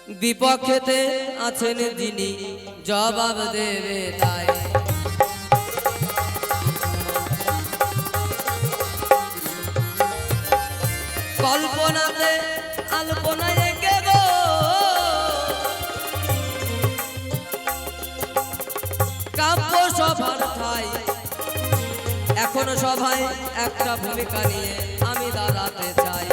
বিপক্ষেতে আছেন যিনি জবাব দেবে তাই। কল্পনাতে আলপনায় এঁকে গো কাব্য সভার ঠাই, এখনো সভায় একটা ভূমিকা নিয়ে আমি দাঁড়াতে চাই।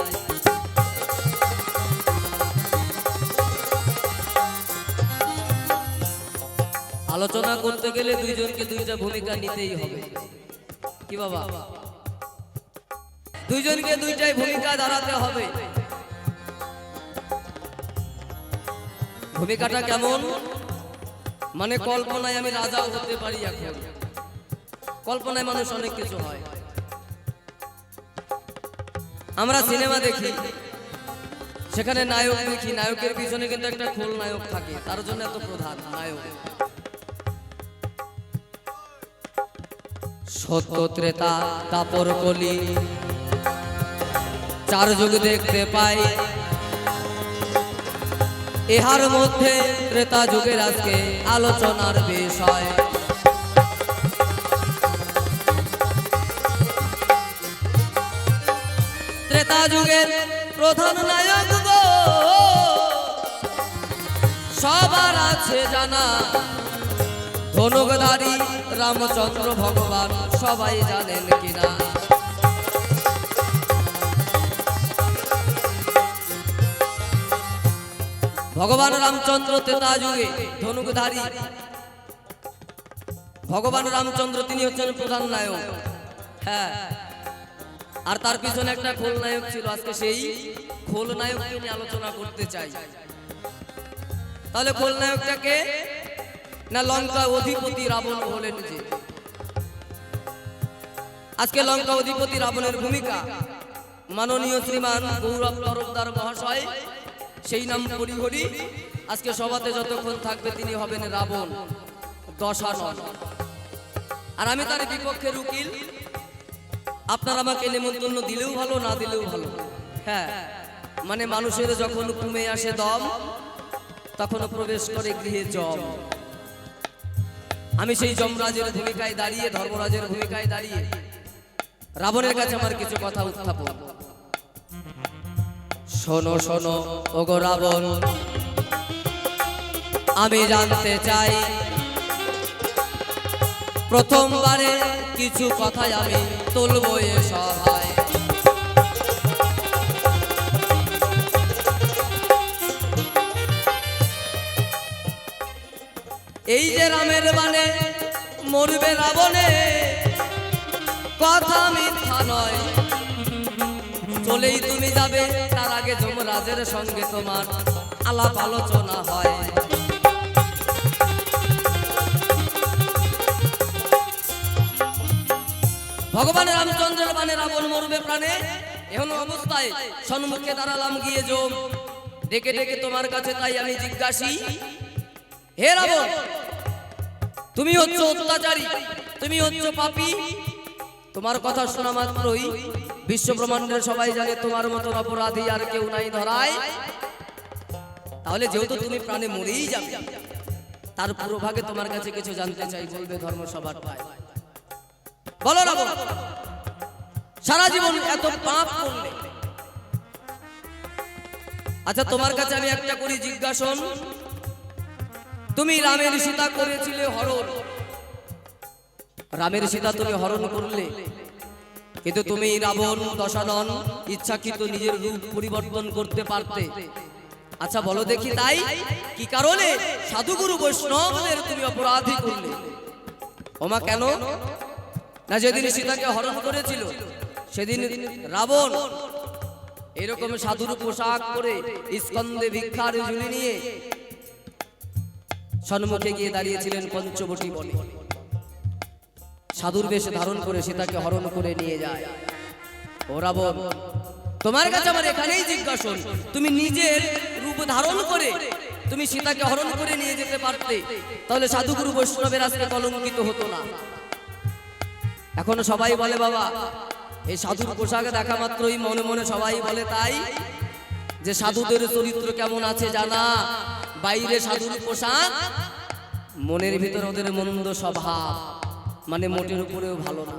আলোচনা করতে গেলে দুইজনকে দুইটা ভূমিকা নিতেই হবে, কি বাবা? দুইজনকে দুইটাই ভূমিকা দাঁড়াতে হবে। ভূমিকাটা কেমন? মানে কল্পনায় আমি রাজাও হতে পারি। এখন কল্পনায় মানুষ অনেক কিছু হয়। আমরা সিনেমা দেখি, সেখানে নায়ক দেখি, নায়কের পিছনে কিন্তু একটা খোল নায়ক থাকে, তার জন্য এত প্রধান নায়ক। সত্য ত্রেতা দাপর কলি চার যুগ দেখতে পাই, ইহার মধ্যে ত্রেতা যুগের আজকে আলোচনার বিষয়। ত্রেতা যুগের প্রধান নায়ক গো সবার আছে জানা, ধনুকধারী রামচন্দ্র ভগবান সবাই জানেন কিনা? ভগবান রামচন্দ্র ত্রেতা যুগে ধনুকধারী ভগবান রামচন্দ্র, তিনি হচ্ছেন প্রধান নায়ক। হ্যাঁ, আর তার পিছনে একটা খোল নায়ক ছিল। আজকে সেই খোল নায়ককে নিয়ে আলোচনা করতে চাই। তাহলে খোল নায়কটাকে না লঙ্কা অধিপতি রাবণ হলেন যে। আজকে লঙ্কা অধিপতি রাবণের ভূমিকা মাননীয় শ্রীমান গৌরব তরফদার মহাশয়, সেই নাম পরিহরি আজকে সভাতে যতক্ষণ থাকবে তিনি হবেন রাবণ দশানন। আর আমি তার বিপক্ষের উকিল। আপনার আমাকে নেমন্তন্ন দিলেও ভালো, না দিলেও ভালো। হ্যাঁ, মানে মানুষের যখন কমে আসে দম, তখন প্রবেশ করে গৃহে জম। আমি সেই যমরাজের ভূমিকায় দাঁড়িয়ে, ধর্মরাজের ভূমিকায় দাঁড়িয়ে রাবণের কাছে আমার কিছু কথা উত্থাপন। শোনো শোনো ওগো রাবণ, আমি জানতে চাই প্রথমবারে কিছু কথাই আমি তুলবো এ সভায়। এই যে রামের বানে মরবে রাবণে, কথা মিথ্যা নয়। চলেই তুমি যাবে, তার আগে যমরাজের সঙ্গে তোমার আলাপ আলোচনা হয়। ভগবান রামচন্দ্রের বানে রাবণ মরবে প্রাণে, এমন অবস্থায় সম্মুখে দাঁড়ালাম গিয়ে যম। ডেকে ডেকে তোমার কাছে তাই আমি জিজ্ঞাসি, হে রাবণ, তুমি হচ্ছ অত্যাচারী, তুমি হচ্ছ পাপী। তোমার কথা শোনা মাত্রই বিশ্ব ব্রহ্মাণ্ডের সবাই জানে তোমার মতন অপরাধী আর কেউ নাই ধরায়। তাহলে যেহেতু তুমি প্রাণে মরেই যাবে, তার পুরো ভাগে তোমার কাছে কিছু জানতে চাই, বলবে ধর্মসভার ভাই। বলো রাবণ, সারা জীবন এত পাপ করলে, আচ্ছা তোমার কাছে আমি একটা করি জিজ্ঞাসন, তুমি রামের সীতা করেছিলে হরণ, রামের সীতা তুমি হরণ করলে, কিন্তু তুমি রাবণ দশানন ইচ্ছাকৃত নিজের রূপ পরিবর্তন করতে পারতে। আচ্ছা বলো দেখি, তাই কি কারণে সাধুগুরু বৈষ্ণবদের তুমি অপরাধী করলে? ওমা কেন? না যেদিন সীতাকে হরণ করেছিল সেদিন রাবণ এরকম সাধুর পোশাক পরে স্কন্ধে ভিক্ষার ঝুলি নিয়ে সম্মুখে গিয়ে দাঁড়িয়েছিলেন পঞ্চবটী বনে। সাধুর বেশ ধারণ করে সীতাকে হরণ করে নিয়ে যায়। ও রাবণ, তোমার কাছে আমার এখানেই জিজ্ঞাসন, তুমি নিজের রূপ ধারণ করে তুমি সীতাকে হরণ করে নিয়ে যেতে পারতে, তাহলে সাধুগুরু বৈষ্ণবের আজকে কলঙ্কিত হতো না। এখন সবাই বলে বাবা, এই সাধুর পোশাকে দেখা মাত্রই মনে মনে সবাই বলে তাই যে সাধুদের চরিত্র কেমন আছে জানা, বাইরে সাধুর পোশাক, মনের ভিতরে ওদের মন্দ স্বভাব, মানে মোটের উপরেও ভালো না।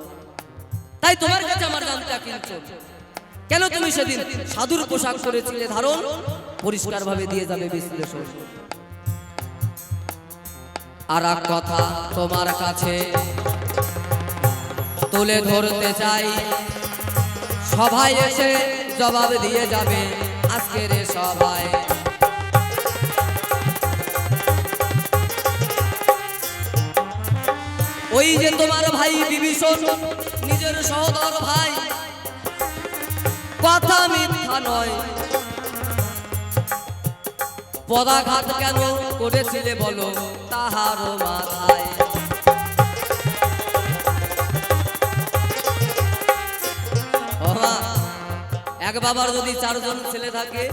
তাই তোমার কাছে আমার জানতে আকিঞ্চন, কেন তুমি সেদিন সাধুর পোশাক করেছিলে ধারণ? পরিষ্কার ভাবে দিয়ে যাবে বিশ্লেষণ। আর এক কথা তোমার কাছে তুলে ধরতে চাই, সবাই এসে জবাব দিয়ে যাবে আজকের সবাই। ওই যে তোমার ভাই বিভীষণ, নিজের সহোদর ভাই, কথা মিথ্যা নয়, পদাঘাত কেন করেছিলে বলো তাহার মাথায়। এক বাবার যদি 4 জন ছেলে থাকে,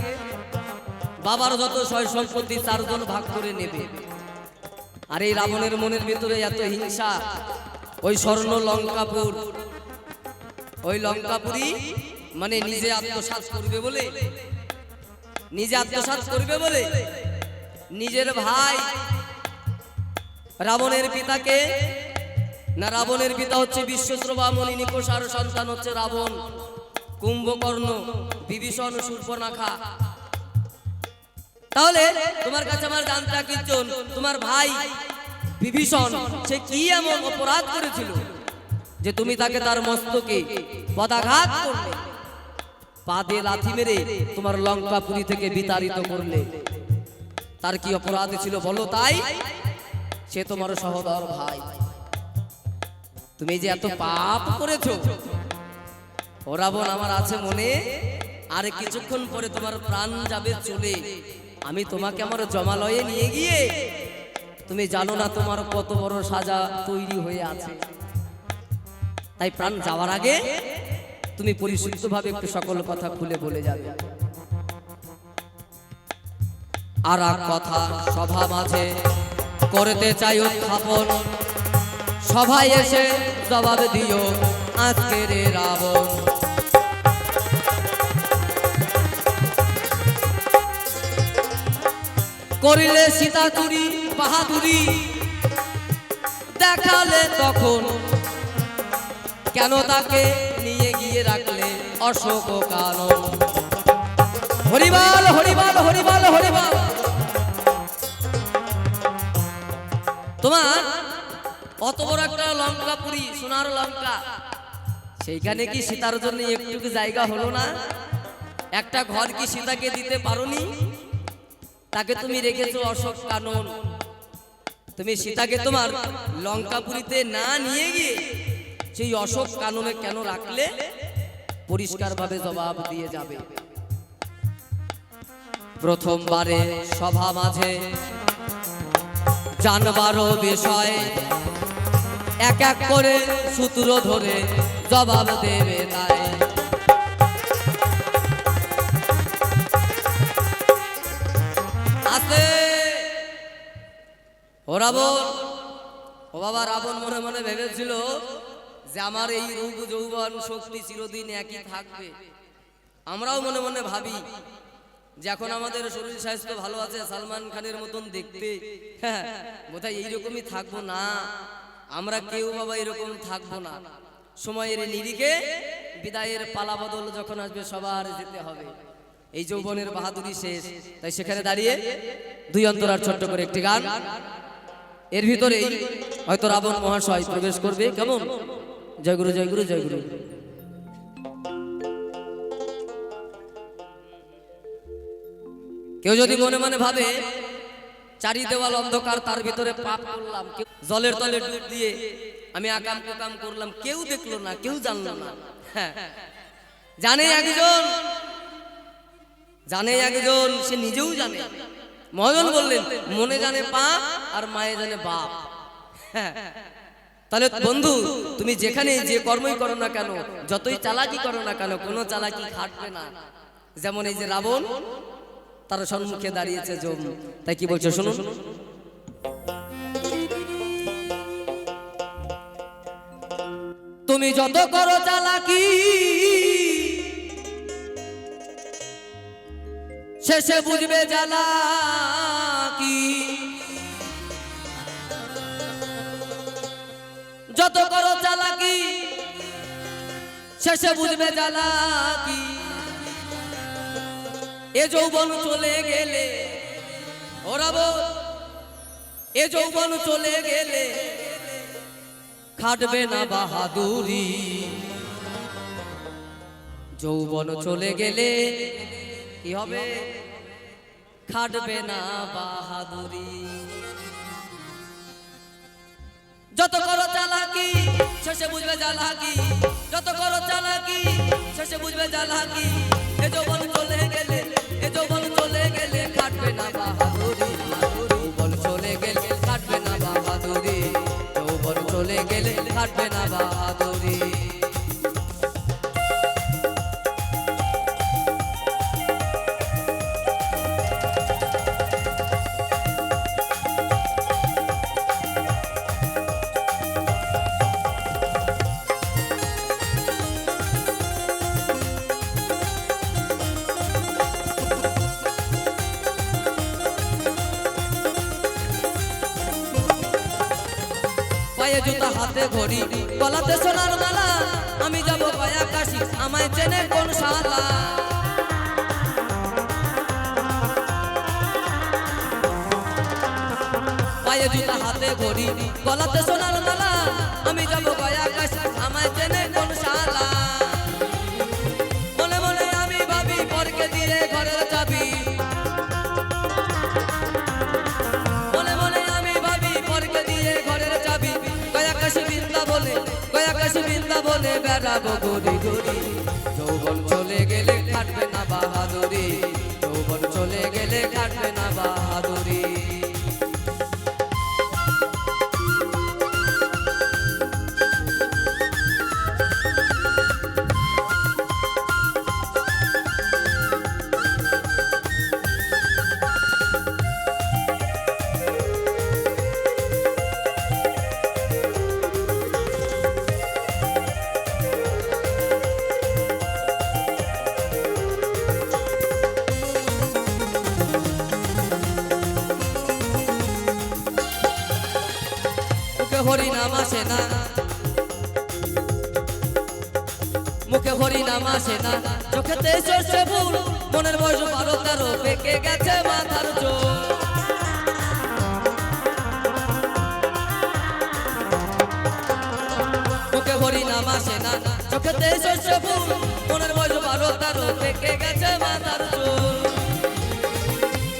বাবার যত সয় সম্পত্তি 4 জন ভাগ করে নেবে। আর এই রাবণের মনের ভিতরে এত হিংসা, ওই স্বর্ণ লঙ্কাপুর, ওই লঙ্কাপুরি মানে নিজে আত্মসাৎ করবে বলে, নিজে আত্মসাৎ করবে বলে নিজের ভাই রাবণের পিতাকে, না রাবণের পিতা হচ্ছে বিশ্বশ্রবা মণি নিকষার সন্তান হচ্ছে রাবণ, কুম্ভকর্ণ, বিভীষণ, শূর্পণখা। তাহলে তোমার কাছে আমার জানতে আকিঞ্চন, তোমার ভাই বিভীষণ সে কি এমন অপরাধ করেছিল যে তুমি তাকে তার মস্তকে পদাঘাত করলে, পা দিয়ে লাথি মেরে তোমার লঙ্কাপুরী থেকে বিতাড়িত করলে? তার কি অপরাধ ছিল বলো? তাই সে তোমার সহোদর ভাই। তুমি যে এত পাপ করেছো, ও রাবণ আমার আছে মনে, আর কিছুক্ষণ পরে তোমার প্রাণ যাবে চলে। আমি তোমাকে আমার জমালয়ে নিয়ে গিয়ে, তুমি জানো না তোমার কত বড় সাজা তৈরি হয়ে আছে। তাই প্রাণ যাওয়ার আগে তুমি পরিশুদ্ধভাবে একটু সকল কথা খুলে বলে যাবে। আর এক কথা সভা মাঝে করতে চাই উত্থাপন, সভায় এসে জবাব দিও আজকের রাবণ। করিলে সীতা চুরি বাহাদুরি, দেখালে তখন কেন তাকে নিয়ে গিয়ে রাখলে অশোক কানন। হরিবাল হরিবাল হরিবাল হরিবাল। তোমার অত বড় একটা লঙ্কাপুরী, সোনার লঙ্কা, সেইখানে কি সীতার জন্য একটু জায়গা হলো না? একটা ঘর কি সীতাকে দিতে পারোনি? তাকে তুমি রেখেছো অশোক কানন। তুমি সীতাকে তোমার লঙ্কাপুরীতে না নিয়ে গিয়ে সেই অশোক কাননে কেন রাখলে? পরিষ্কার ভাবে জবাব দিয়ে যাবে। প্রথমবারে সভা মাঝে জানবার বিষয়, এক এক করে সূত্র ধরে জবাব দেবে তাই। আছে ও রাবণ, ও বাবা রাবণ মনে মনে ভেবেছিল যে আমার এই রূপ যৌবন শক্তি চিরদিন একই থাকবে। আমরাও মনে মনে ভাবি যে এখন আমাদের শরীর স্বাস্থ্য ভালো আছে, সালমান খানের মতন দেখতে, হ্যাঁ বোধহয় এইরকমই থাকবো না। আমরা কেউ বাবা এরকম থাকবো না। সময়ের নিরিখে বিদায়ের পালা বদল যখন আসবে সবার যেতে হবে। এই যৌবনের বাহাদুরি শেষ। তাই সেখানে দাঁড়িয়ে 2 অন্তরার ছোট্ট করে একটি গান, এর ভিতরেই হয়তো রাবণ মহাশয় প্রবেশ করবে। কেমন? জয় গুরু জয় গুরু জয় গুরু। কেউ যদি মনে মনে ভাবে চারি দেওয়াল অন্ধকার, তার ভিতরে পাপ করলাম, জলের তলে ডুব দিয়ে আমি আকাম কুকাম করলাম, কেউ দেখলো না, কেউ জানলো না। জানে একজন, জানে একজন, সে নিজেও জানে। মহাজন বললেন মনে জানে পাপ আর মায়ে জানে বাপ। তাহলে বন্ধু তুমি যেখানে যে কর্মই করো না কেন, যতই চালাকি করো না কেন, কোনো চালাকি খাটবে না। যেমন এই যে রাবণ, তার সম্মুখে দাঁড়িয়েছে যম। তাই কি বলছো শুনুন। তুমি যত করো চালাকি, শেষে বুঝবে জ্বালা কি, যত করো চালাকি শেষে বুঝবে জ্বালা কি। এ যৌবন চলে গেলে ওরা বল, এ যৌবন চলে গেলে খাটবে না বাহাদুরি। যৌবন চলে গেলে কি হবে? খাটবে না বাহাদুরি। যত করো চালাকি শেষে বুঝবে জ্বালাকি, যত করো চালাকি শেষে বুঝবে জ্বালাকি। এ যৌবন চলে গেলে, এ যৌবন চলে গেলে খাটবে না বাহাদুরি। যৌবন চলে গেলে খাটবে না বাহাদুরি। যৌবন চলে গেলে খাটবে না বাহাদুরি। পায়ে জুতা হাতে ঘড়ি গলাতে সোনার মালা, আমি যাব গয়া কাশি আমায় চেনে কোন শালা। পায়ে জুতা হাতে ঘড়ি গলাতে সোনার মালা, আমি যাব গয়া কাশি আমায় চেনে কোন শালা। মনে মনে আমি ভাবি পরকে দিয়ে ঘরের চাবি, মনে মনে আমি ভাবি পরকে দিয়ে ঘরের চাবি। গয়া কাশি বৃন্দাবনে, গয়া কাশি বৃন্দাবনে বেড়াবো গড়ি গড়ি। যৌবন চলে গেলে খাটবে না বাহাদুরি। যৌবন চলে গেলে খাটবে না বাহাদুরি। হরি নাম আসে না, মুখে হরি নাম আসে না, চোখেতে সর্ষে ফুল। মনের বয়স 12-13 পেকে গেছে মাথার চোখ। মুখে হরি নাম আসে না, চোখেতে সর্ষে ফুল। মনের বয়স 12-13 পেকে গেছে মাথার চোখ।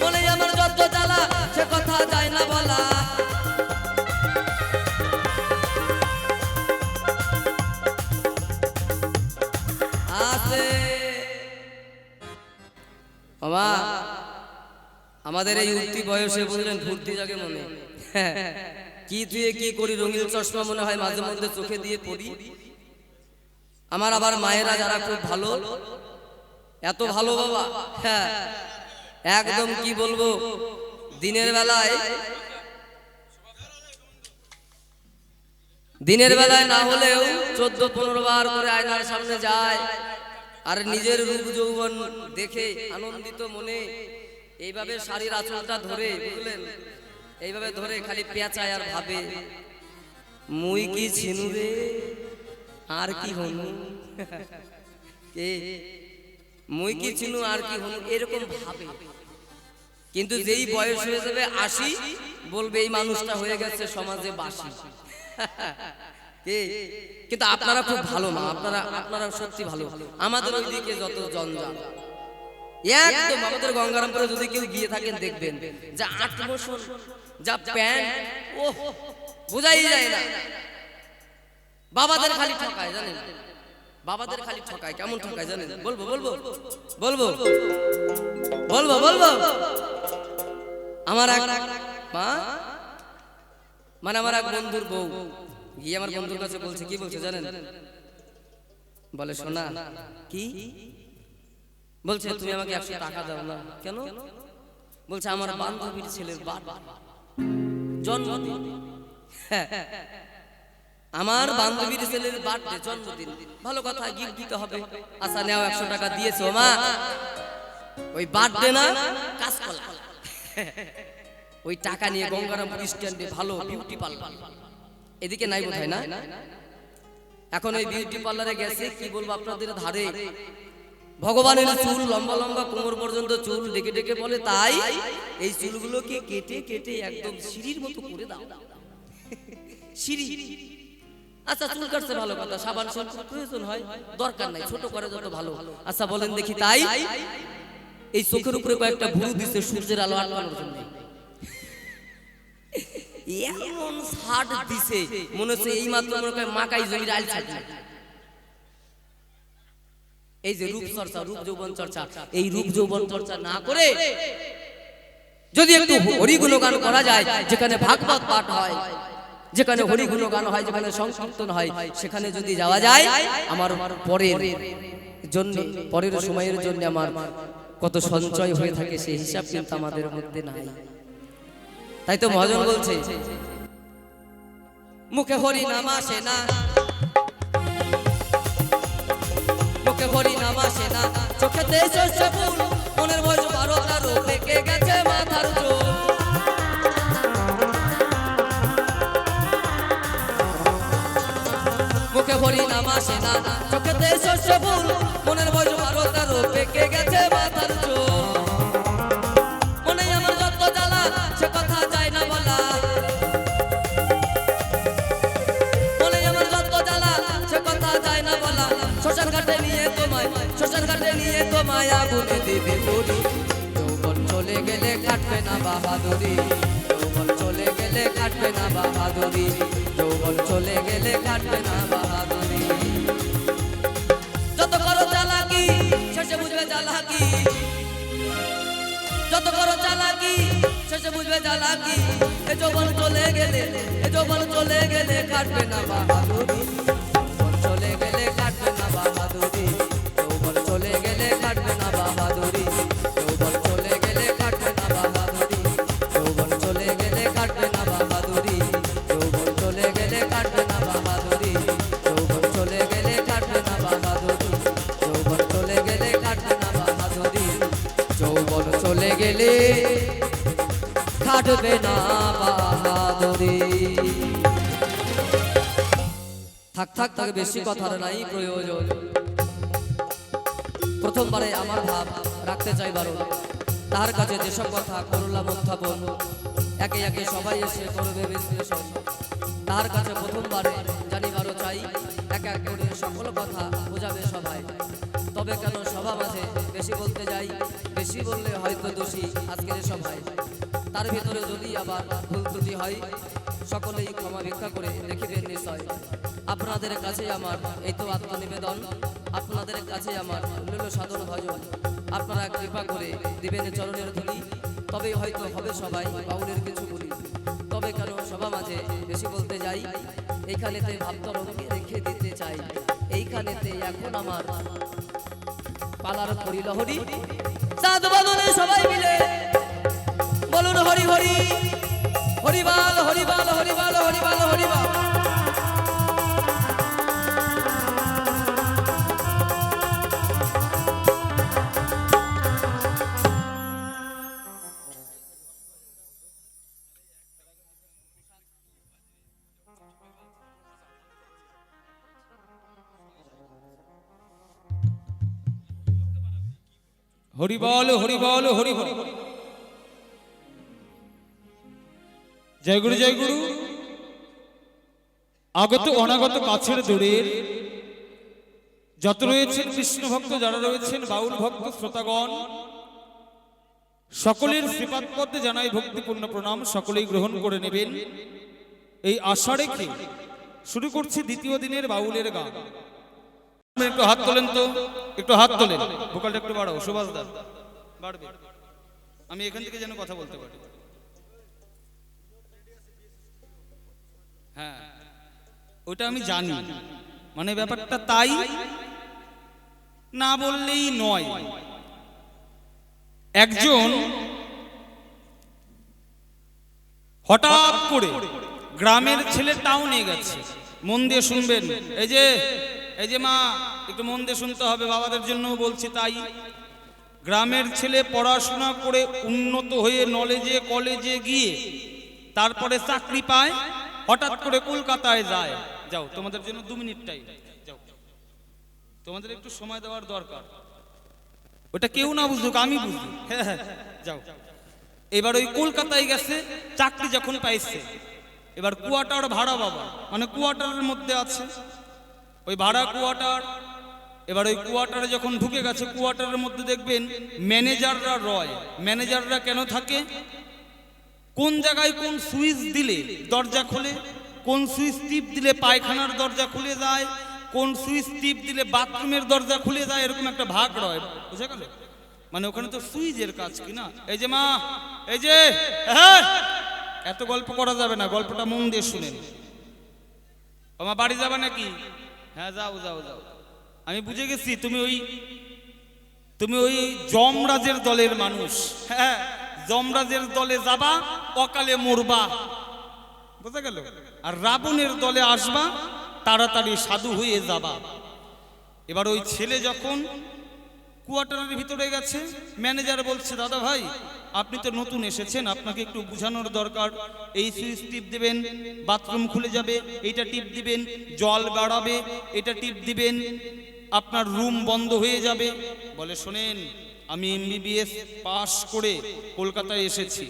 মনে আমার যত জ্বালা সে কথা যায় না বলা। আমাদের এই উঠতি বয়সে বুঝলেন ফুর্তি জাগে মনে। কি দিয়ে কি করি, রঙিন চশমা মনে হয় মাঝে মধ্যে চোখে দিয়ে পড়ি। আমার আবার মায়েরা যারা খুব ভালো, এত ভালো বাবা, হ্যাঁ একদম কি বলবো, দিনের বেলায় না হলেও 14-15 বার করে আয়নার সামনে যায় আর নিজের রূপ যৌবন দেখে আনন্দিত মনে এইভাবে শাড়ির আঁচলটা ধরে, বুঝলেন, এইভাবে ধরে খালি পেঁচায় আর ভাবে মুই কি ছিনু রে আর কি হনু, মুই কি ছিনু আর কি হনু, এরকম ভাবে। কিন্তু যেই বয়স হয়ে যাবে 80, বলবে এই মানুষটা হয়ে গেছে সমাজে বাসি। কিন্তু আপনারা খুব ভালো মা, আপনারা সত্যি ভালো। আমাদের ওইদিকে যত জঞ্জাল, একদম আমাদের গঙ্গারামপুরে যদি কেউ গিয়ে থাকেন দেখবেন যা 8 বছর যা প্যান্ট, ও বোঝাই যায় না। বাবাদের খালি ঠকায় জানেন, বাবাদের খালি ঠকায়। কেমন ঠকায় জানেন? বলবো বলবো বলবো বলবো বলবো আমার এক মা, মানে আমার এক বন্ধুর বউ গিয়ে আমার বন্ধুর কাছে বলছে, কি বলছে জানেন? বলে শোনা কি বলছে, তুমি আমাকে 100 টাকা দাও না। কেন? বলছে আমার বান্ধবীর ছেলের জন্মদিন, আমার বান্ধবীর ছেলের বার্থডে, জন্মদিন। ভালো কথা, গিফট দিতে হবে। আচ্ছা নেও 100 টাকা দিয়েছো মা, ওই বার্থডে না কাঁচকলা, ওই টাকা নিয়ে গঙ্গারামপুর স্ট্যান্ডে ভালো বিউটি পার্লার, এদিকে নাই বোধহয় না। এখন ওই বিউটি পার্লারে গেছে, কি বলবো আপনাদের, ধারে ভগবানের চুল লম্বা লম্বা কোমর পর্যন্ত চুল, ডেকে ডেকে বলে তাই এই চুলগুলোকে কেটে কেটে একদম সিঁড়ির মতো করে দাও। সিঁড়ি, আচ্ছা চুল কাটছে ভালো কথা, সাবান শ্যাম্পু প্রয়োজন হয়, দরকার নাই, ছোট করে যত ভালো। আচ্ছা বলেন দেখি, তাই এই চোখের উপরে কয়েকটা ভুরু দিছে সূর্যের আলো আটকানোর জন্য, এমন ছাট দিছে মনে হচ্ছে এই মাত্র মনে হয় মাকাই জমির আল ছাড়ছে। এই যে রূপ চর্চা, রূপ যৌবন চর্চা, এই রূপ যৌবন চর্চা না করে যদি একটু হরি গুণগান করা যায়, যেখানে ভাগবত পাঠ হয়, যেখানে হরি গুণগান হয়, যেখানে সংকীর্তন হয়, সেখানে যদি যাওয়া যায়, আমার পরের জন্য, পরের সময়ের জন্য আমার কত সঞ্চয় হয়ে থাকে সেই হিসাব কিন্তু আমাদের মধ্যে নাই। তাই তো মহাজন বলছে, মুখে হরি নাম আসে না, মুখে হরি নাম আসে না, চোখেতে শস্য ফুল, মনের বয়স 12 পেকে গেছে মাথার চোখ। মুখে হরি নাম আসে না, চোখেতে শস্য ফুল, মনের বয়স 12 পেকে গেছে মাথার চোখ। মনে আমার যত জ্বালা সে কথা যায় না বলা, মনে আমার যত জ্বালা সে কথা যায় না বলা। শ্মশান ঘাটে নিয়ে তোমায়, শ্মশান ঘাটে নিয়ে তোমায় আগুনে দিবে পুরি, যৌবন চলে গেলে কাটবে না বাহাদুরি, যৌবন চলে গেলে কাটবে না বাহাদুরি, যৌবন চলে গেলে কাটবে না বাহাদুরি। যত করো চালাকি শেষে বুঝবে চালাকি, যত করো চালাকি শেষে বুঝবে চালাকি, এ যৌবন চলে গেলে, এ যৌবন চলে গেলে কাটবে না বাহাদুরি, যৌবন চলে গেলে কাটবে না বাহাদুরি, যৌবন চলে গেলে কাটবে না বাহাদুরি, যৌবন চলে গেলে কাটবে না বাহাদুরি, যৌবন চলে গেলে কাটবে না বাহাদুরি, যৌবন চলে গেলে কাটবে না বাহাদুরি, যৌবন চলে গেলে কাটবে না বাহাদুরি, যৌবন চলে গেলে কাটবে না বাহাদুরি, যৌবন চলে গেলে কাটবে না বাহাদুরি। থাক থাক থাক, বেশি কথার নাই প্রয়োজন। প্রথমবারে আমার ভাব রাখতে চাই বারণ, তার কাছে যেসব কথা করলাম উত্থাপন, একে একে সবাই এসে করবে বিশ্লেষণ। তার কাছে প্রথমবারে জানিবারও চাই, এক এক করে সকল কথা বোঝাবে সবাই। তবে কেন সভা মাঝে বেশি বলতে যাই, বেশি বললে হয়তো দোষী আজকের সভায়। তার ভিতরে যদি আবার ভুল ত্রুটি হয়, সকলেই ক্ষমা ভিক্ষা করে দেখিবেন নিশ্চয়। আপনাদের কাছে আমার এই তো আত্মনিবেদন, আপনাদের কাছে আমার মূল্য সাধন ভজন। আপনারা কৃপা করে দিবেন চরণের ধুলি, তবেই হয়তো হবে সবাই বাউলের কিছু বলি। তবে কেন সভা মাঝে বেশি বলতে যাই, এইখানেতে ভাবতরঙ্গে রেখে দিতে চাই। এইখানেতে এখন আমার পালার পরিলহরি, চাঁদ বদনে সবাই মিলে বলুন হরি হরি, হরিবাল হরিবাল হরিবাল হরিবাল হরিবাল। হরিবল হরিবল হরিবল। জয় গুরু জয় গুরু। আগত অনাগত কাছের দূরের যত রয়েছেন কৃষ্ণ ভক্ত, যারা রয়েছেন বাউল ভক্ত শ্রোতাগণ, সকলের শ্রীপাদ পদ্মে জানাই ভক্তিপূর্ণ প্রণাম। সকলেই গ্রহণ করে নেবেন। এই আশা রেখে শুরু করছি দ্বিতীয় দিনের বাউলের গান। একটু হাত তোলেন তো, একটু হাত তোলেন, ভোকালটা একটু বাড়াও। সুভাষ দা বাড়বে, আমি এখান থেকে যেন কথা বলতে পারি। হ্যাঁ, ওটা আমি জানি, মানে ব্যাপারটা তাই না বললেই নয়। একজন হঠাৎ করে গ্রামের ছেলে টাউনে গেছে। মন দিয়ে শুনবেন, এই যে মা, একটু মন দিয়ে শুনতে হবে, বাবাদের জন্য বলছি। তাই গ্রামের ছেলে পড়াশোনা করে উন্নত হয়ে নলেজে কলেজে গিয়ে তারপরে চাকরি পায়, হঠাৎ করে কলকাতায় যায়। যাও, তোমাদের জন্য 2 মিনিট টাইম, যাও, তোমাদের একটু সময় দেওয়ার দরকার। ওটা কেউ না বুঝুক, আমি বুঝি। হ্যাঁ, যাও। এবার ওই কলকাতায় গেছে, চাকরি যখন পাইছে, এবার কোয়ার্টার ভাড়া বাবা, মানে কোয়ার্টারের মধ্যে আছে, ওই ভাড়া কোয়ার্টার। এবার ওই কোয়ার্টারে যখন ঢুকে গেছে, কোয়ার্টারের মধ্যে দেখবেন ম্যানেজাররা রয়। ম্যানেজাররা কেন থাকে? কোন জায়গায় কোন সুইচ দিলে দরজা খোলে, কোন সুইচ টিপ দিলে পায়খানার দরজা খুলে যায়, কোন সুইচ টিপ দিলে বাথরুমের দরজা খুলে যায়, এরকম একটা ভাগ রয়। বুঝা গেল? মানে ওখানে তো সুইচের কাজ কি না। এই যে মা, এই যে, হ্যাঁ, এত গল্প করা যাবে না, গল্পটা মন দিয়ে শুনেন। আমার বাড়ি যাবে নাকি? হ্যাঁ, যাও যাও যাও। আমি বুঝে গেছি তুমি ওই যমরাজের দলের মানুষ। হ্যাঁ, যমরাজের দলে যাবা, অকালে মরবা। বুঝা গেল? আর রাবণের দলে আসবা, তাড়াতাড়ি সাধু হয়ে যাবা। এবার ওই ছেলে যখন কোয়ার্টারের ভিতরে গেছে, ম্যানেজার বলছে, দাদা ভাই, আপনি তো নতুন এসেছেন, আপনাকে একটু বোঝানোর দরকার। এই সুইচ টিপ দিবেন, বাথরুম খুলে যাবে, এইটা টিপ দিবেন, জল বাড়াবে, এটা টিপ দিবেন, আপনার রুম বন্ধ হয়ে যাবে। বলে, শোনেন, আমি MBBS পাশ করে কলকাতায় এসেছি,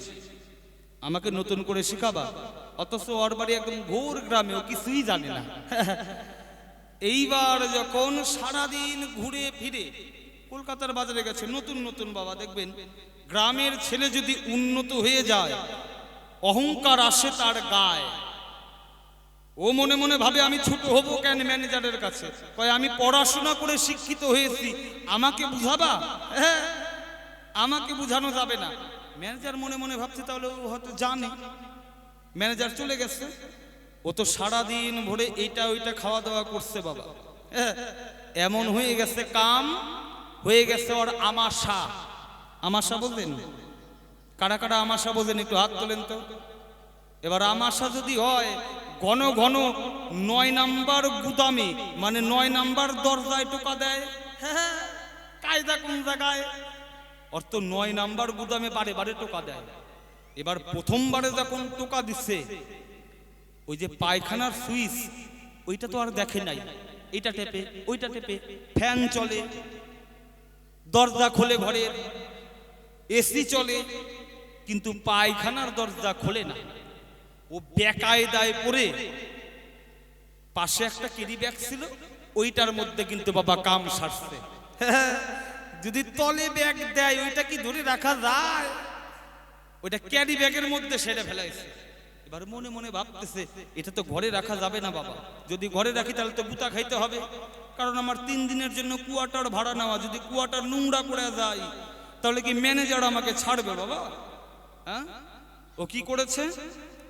আমাকে নতুন করে শেখাবা? অথচ ওর বাড়ি একদম ঘোর গ্রামে, ও কিছুই জানে না। এইবার যখন সারাদিন ঘুরে ফিরে কলকাতার বাজারে গেছে, নতুন নতুন বাবা, দেখবেন গ্রামের ছেলে যদি উন্নত হয়ে যায়, অহংকার আসে তার গায়ে। ও মনে মনে ভাবে, আমি ছোট হব কেন ম্যানেজারের কাছে? কয়, আমি পড়াশোনা করে শিক্ষিত হয়েছি, আমাকে বুঝাবা? হ্যাঁ, আমাকে বুঝানো যাবে না। ম্যানেজার মনে মনে ভাবছে, তাহলে ও হয়তো জানে। ম্যানেজার চলে গেছে, ও তো সারাদিন ভরে এইটা ওইটা খাওয়া দাওয়া করছে বাবা। হ্যাঁ, এমন হয়ে গেছে, কাম হয়ে গেছে ওর আমাশা। আমাশা বলতেন? কারা কারা আমাশা বোঝেন একটু হাত তোলেন তো। এবার আমাশা যদি হয়, ঘন ঘন 9 নাম্বার গুদামে, মানে 9 নাম্বার দরজায় টোকা দেয়। হ্যাঁ, কায়দা কোন জায়গায়? অর্থ 9 নাম্বার গুদামে বারে বারে টোকা দেয়। এবার প্রথমবারে যখন টোকা দিচ্ছে, ওই যে পায়খানার সুইচ, ওইটা তো আর দেখে নাই, এটা টেপে ওইটা টেপে, ফ্যান চলে, দরজা খোলে ঘরের, এসি চলে, কিন্তু পায়খানার দরজা খোলে না। ও বেকায়দায় পড়ে, পাশে একটা ক্যারি ব্যাগ ছিল, ওইটার মধ্যে কিন্তু বাবা কাম সারছে। যদি তলে ব্যাগ দেয়, ওইটা কি ধরে রাখা যায়? ওইটা ক্যারি ব্যাগের মধ্যে সেরে ফেলাইছে। এবার মনে মনে ভাবতেছে, এটা তো ঘরে রাখা যাবে না বাবা, যদি ঘরে রাখি তাহলে তো গুতা খাইতে হবে, কারণ আমার 3 দিনের জন্য কোয়ার্টার ভাড়া নেওয়া, যদি কোয়ার্টার নোংরা করে যায় তাহলে কি ম্যানেজার আমাকে ছাড়বে বাবা? হ্যাঁ, ও কি করেছে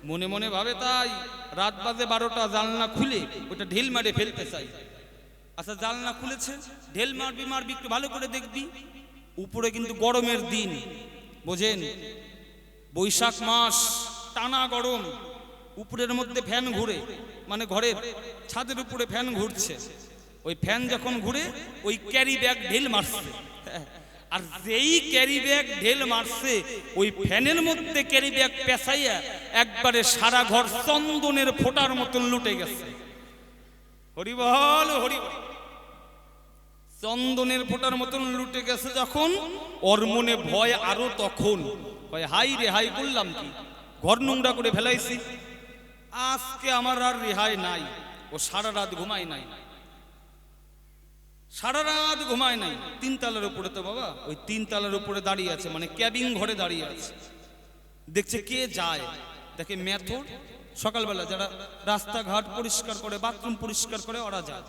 মনে মনে ভাবে, তাই রাত বাজে 12টা, জানলা খুলে ওটা ঢিল মারে ফেলতে চাই। আচ্ছা, জানলা খুলেছে, ঢেল মারবি একটু ভালো করে দেখবি, উপরে কিন্তু গরমের দিন, বোঝেন, বৈশাখ মাস, টানা গরম, উপরের মধ্যে ফ্যান ঘুরে, মানে ঘরের ছাদের উপরে ফ্যান ঘুরছে। ওই ফ্যান যখন ঘুরে, ওই ক্যারি ব্যাগ ঢিল মারছে। আর যেই ক্যারি ব্যাগ ঢেল মারছে, ওই ফ্যানের মধ্যে ক্যারি ব্যাগ পেঁচাইয়া একবারে সারা ঘর চন্দনের ফোঁটার মতন লুটে গেছে। হরিবল হরিবল। চন্দনের ফোঁটার মতন লুটে গেছে যখন, ওর মনে ভয় আরো তখন। হাই রে হাই, বললাম কি, ঘর নোংরা করে ফেলাইছি, আজকে আমার আর রেহাই নাই। ও সারা রাত ঘুমায় নাই, সারা রাত ঘুমায় নাই। 3 তলার উপরে তো বাবা, ওই 3 তলার উপরে দাঁড়িয়ে আছে, মানে ক্যাবিন ঘরে দাঁড়িয়ে আছে। দেখছে কে যায়, দেখে মেথর। সকালবেলা যারা রাস্তাঘাট পরিষ্কার করে, বাথরুম পরিষ্কার করে, ওরা যায়,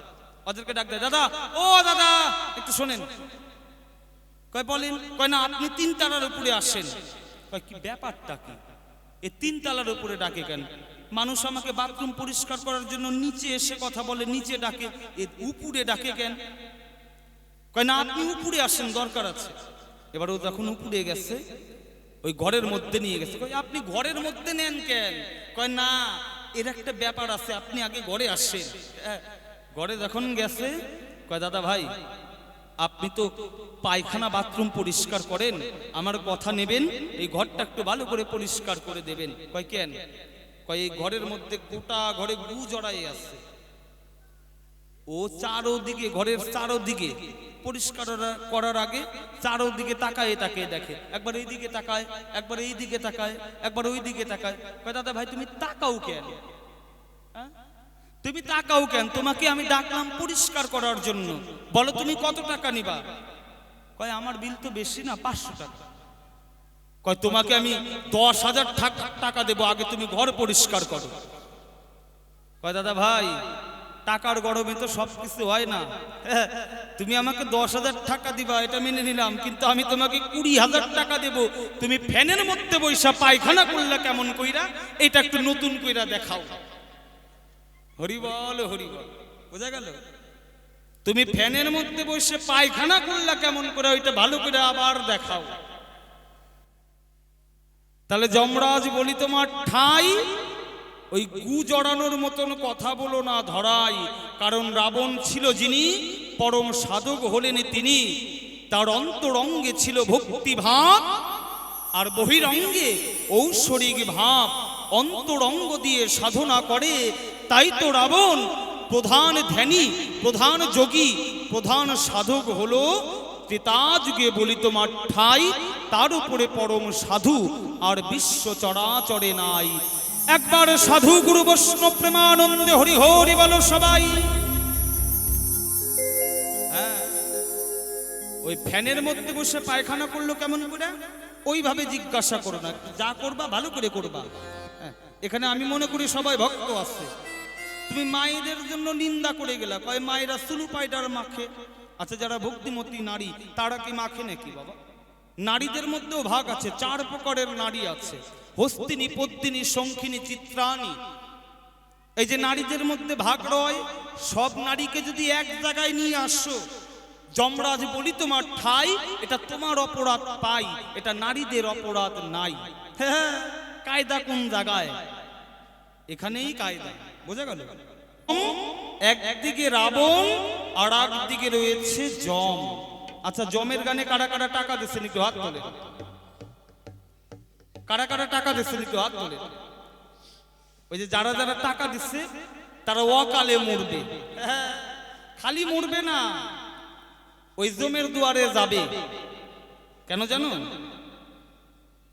ওদেরকে ডাক দেয়, দাদা, ও দাদা, একটু শোনেন। কয়, বলেন। কয়, না, আপনি 3 তলার উপরে আসেন। কয়, কি ব্যাপারটা কি? এই 3 তলার উপরে ডাকে কেন? মানুষ আমাকে বাথরুম পরিষ্কার করার জন্য নিচে এসে কথা বলে, নিচে ডাকে, উপরে ডাকে কেন? কয়, না, আপনি উপরে আসেন, দরকার আছে। এবার ও যখন উপরে গেছে, ওই ঘরের মধ্যে নিয়ে গেছে। কয়, আপনি ঘরের মধ্যে নেন কেন? কয়, না, এর একটা ব্যাপার আছে, আপনি আগে ঘরে আসেন। ঘরে যখন গেছে, কয়, দাদা ভাই, আপনি তো পায়খানা বাথরুম পরিষ্কার করেন, আমার কথা নেবেন, এই ঘরটা একটু ভালো করে পরিষ্কার করে দেবেন। কয় কেন? কয় এই ঘরের মধ্যে গোটা ঘরে গু জড়াই আছে, ও চারোদিকে ঘরের চারোদিকে পরিষ্কার করার আগে চারোদিকে তাকায় তাকিয়ে দেখে, একবার এই দিকে তাকায়, একবার এই দিকে তাকায়, একবার ওই দিকে তাকায়। কয় দাদা ভাই তুমি তাকাও কেন? হ্যাঁ, তুমি তাকাও কেন? তোমাকে আমি ডাকলাম পরিষ্কার করার জন্য, বলো তুমি কত টাকা নিবা? কয় আমার বিল তো বেশি না, 500 টাকা। কয় তোমাকে আমি 10,000 টাকা দেবো, আগে তুমি ঘর পরিষ্কার করো। কয় দাদা ভাই টাকার গরমে তো সবকিছু হয় না, তুমি আমাকে 10,000 টাকা দিবা এটা মেনে নিলাম, কিন্তু আমি তোমাকে 20,000 টাকা দেব, তুমি ফ্যানের মধ্যে বৈশা পায়খানা করলে কেমন কইরা, এটা একটু নতুন কইরা দেখাও। হরিবল হরিবল, বোঝা গেল? তুমি ফ্যানের মধ্যে বসে পায়খানা করলা কেমন করে, ওইটা ভালো করে আবার দেখাও। তাহলে যমরাজ বলি তোমার ঠাই, ওই গু জড়ানোর মতন কথা বলো না ধরাই, কারণ রাবণ ছিল যিনি পরম সাধক হলেন তিনি, তার অন্তরঙ্গে ছিল ভক্তি ভাব আর বহিরঙ্গে ঐশ্বরিক ভাব, অন্তরঙ্গ দিয়ে সাধনা করে, তাই তো রাবণ প্রধান ধ্যানী, প্রধান যোগী, প্রধান সাধক হলো ত্রেতা যুগে বলি তোমার ঠাই, তার উপরে পরম সাধু আর বিশ্ব চরাচরে নাই। একবার সাধু গুরু বৈষ্ণব প্রেমানন্দে হরি হরি বলো সবাই। হ্যাঁ, ওই ফ্যানের মধ্যে বসে পায়খানা করলো কেমন করে, ওইভাবে জিজ্ঞাসা করো না, যা করবা ভালো করে করবা। এখানে আমি মনে করি সবাই ভক্ত আছে, তুমি মায়েদের জন্য নিন্দা করে গেলা, কয় মায়েরা সুলু পাইডার মাখে। আচ্ছা যারা ভক্তিমতী নারী তারা কি মাখে নাকি বাবা? নারীদের মধ্যেও ভাগ আছে, 4 প্রকারের নারী আছে, হস্তিনী, পদ্মিনী, শঙ্খিনী, চিত্রাণী। এই যে নারীদের মধ্যে ভাগ রয়, সব নারীকে যদি এক জায়গায় নিয়ে আসো, যমরাজ বলি তোমার ঠাই, এটা তোমার অপরাধ পাই, এটা নারীদের অপরাধ নাই। হ্যাঁ, কায়দা কোন জায়গায়? এখানেই কায়দা, বোঝা গেল? একদিকে রাবণ আর একদিকে রয়েছে যম। আচ্ছা যমের গানে কারা কারা টাকা দিচ্ছেন একটু হাত তোলে, কারা কারা টাকা দিচ্ছেন একটু হাত তোলে। ওই যে যারা যারা টাকা দিচ্ছে তারা অকালে মরবে। খালি মরবে না, ওই যমের দুয়ারে যাবে। কেন জানো?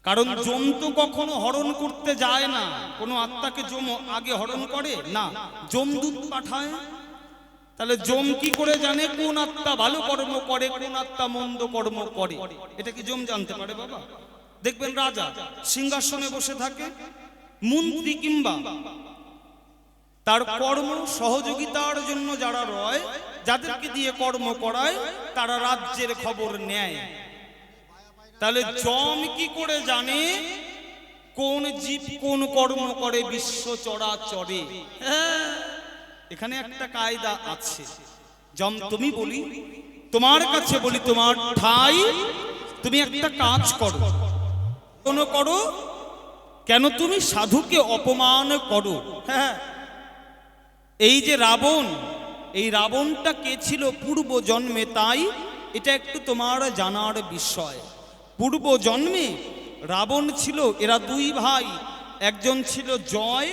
কারণ যম তো কখনো হরণ করতে যায় না, কোনো আত্মাকে যম আগে হরণ করে না, যমদূত পাঠায়। তাহলে যম কি করে জানে কোন আত্মা ভালো কর্ম করে, কোন আত্মা মন্দ কর্ম করে? এটা কি যম জানতে পারে বাবা? দেখবেন রাজা সিংহাসনে বসে থাকে, মন্ত্রী কিংবা তার কর্ম সহযোগিতার জন্য যারা রয়, যাদেরকে দিয়ে কর্ম করায়, তারা রাজ্যের খবর নেয়। তাহলে যম কি করে জানে কোন জীব কোন কর্ম করে বিশ্ব চরাচরে? এখানে একটা কায়দা আছে। যম তুমি বলি, তোমার কাছে বলি তোমার ঠাই, তুমি একটা কাজ করো, কোন করো কেন? তুমি সাধুকে অপমান করো। হ্যাঁ, এই যে রাবণ, এই রাবণটা কে ছিল পূর্ব জন্মে, তাই এটা একটু তোমার জানার বিষয়। পূর্ব জন্মে রাবণ ছিল, এরা 2 ভাই, একজন ছিল জয়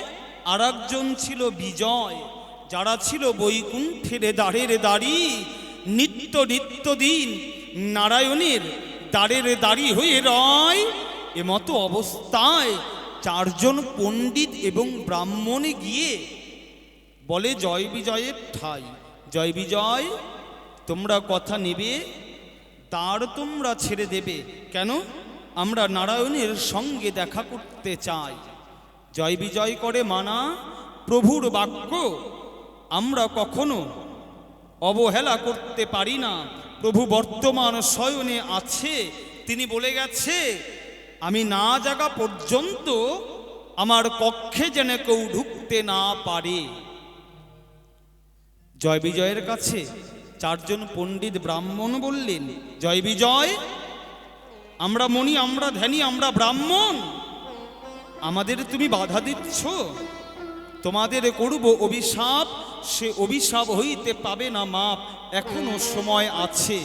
আর একজন ছিল বিজয়, যারা ছিল বৈকুণ্ঠের দ্বারের দাঁড়ি, নিত্য নিত্য দিন নারায়ণের দ্বারের দাঁড়ি হয়ে রয়। এমতো অবস্থায় 4 জন পণ্ডিত এবং ব্রাহ্মণ গিয়ে বলে জয় বিজয়ের ঠাই, জয় বিজয় তোমরা কথা নেবে, দ্বার তোমরা ছেড়ে দেবে কেন? আমরা নারায়ণের সঙ্গে দেখা করতে চাই। জয় বিজয় করে মানা প্রভুর বাক্য, আমরা কখনো অবহেলা করতে পারি না। প্রভু বর্তমান শয়নে আছে, তিনি বলে গেছে আমি না জাগা পর্যন্ত আমার কক্ষে যেন কেউ ঢুকতে না পারে। জয় বিজয়ের কাছে 4 জন পণ্ডিত ব্রাহ্মণ বললেন, জয় বিজয় আমরা মনি, আমরা ধ্যানী, আমরা ব্রাহ্মণ, আমাদের তুমি বাধা দিচ্ছ। তোমাদের করব অভিশাপ, সে অভিশাপ হইতে পাবে না মাপ। এখনো সময় আছে,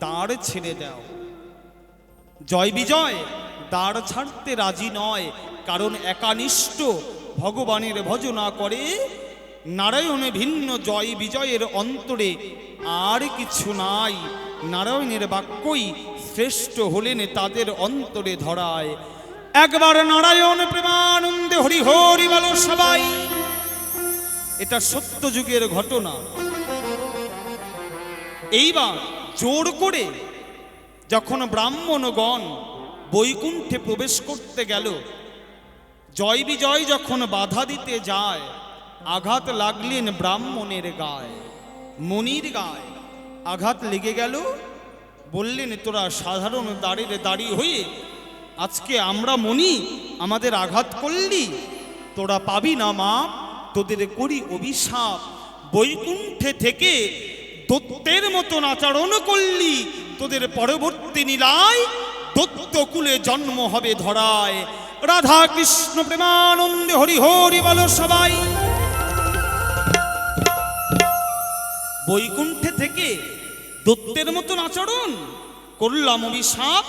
দাঁড় ছেড়ে দাও। জয় বিজয় দাঁড় ছাড়তে রাজি নয়, কারণ একানিষ্ঠ ভগবানের ভজনা করে। নারায়ণে ভিন্ন জয় বিজয়ের অন্তরে আর কিছু নাই। নারায়ণের বাক্যই শ্রেষ্ঠ হলেন তাদের অন্তরে ধরায়। একবার নারায়ণ প্রেমানন্দে হরি হরি বলো সবাই। এটা সত্য যুগের ঘটনা। এইবার জোর করে যখন ব্রাহ্মণগণ বৈকুণ্ঠে প্রবেশ করতে গেল, জয় বিজয় যখন বাধা দিতে যায়, আঘাত লাগলেন ব্রাহ্মণের গায়ে, মনির গায়ে আঘাত লেগে গেল। বললেন, তোরা সাধারণ দাড়ি হয়ে আজকে আমরা মনি, আমাদের আঘাত করলি, তোরা পাবি না মা, তোদের করি অভিশাপ। বৈকুণ্ঠে থেকে দত্তের মতন আচরণ করলি, তোদের পরবর্তী নীলায় দত্তকুলে জন্ম হবে ধরায়। রাধা কৃষ্ণ প্রেমানন্দে হরি হরি বলো সবাই। বৈকুণ্ঠে থেকে দত্তের মতন আচরণ করলাম অভিশাপ,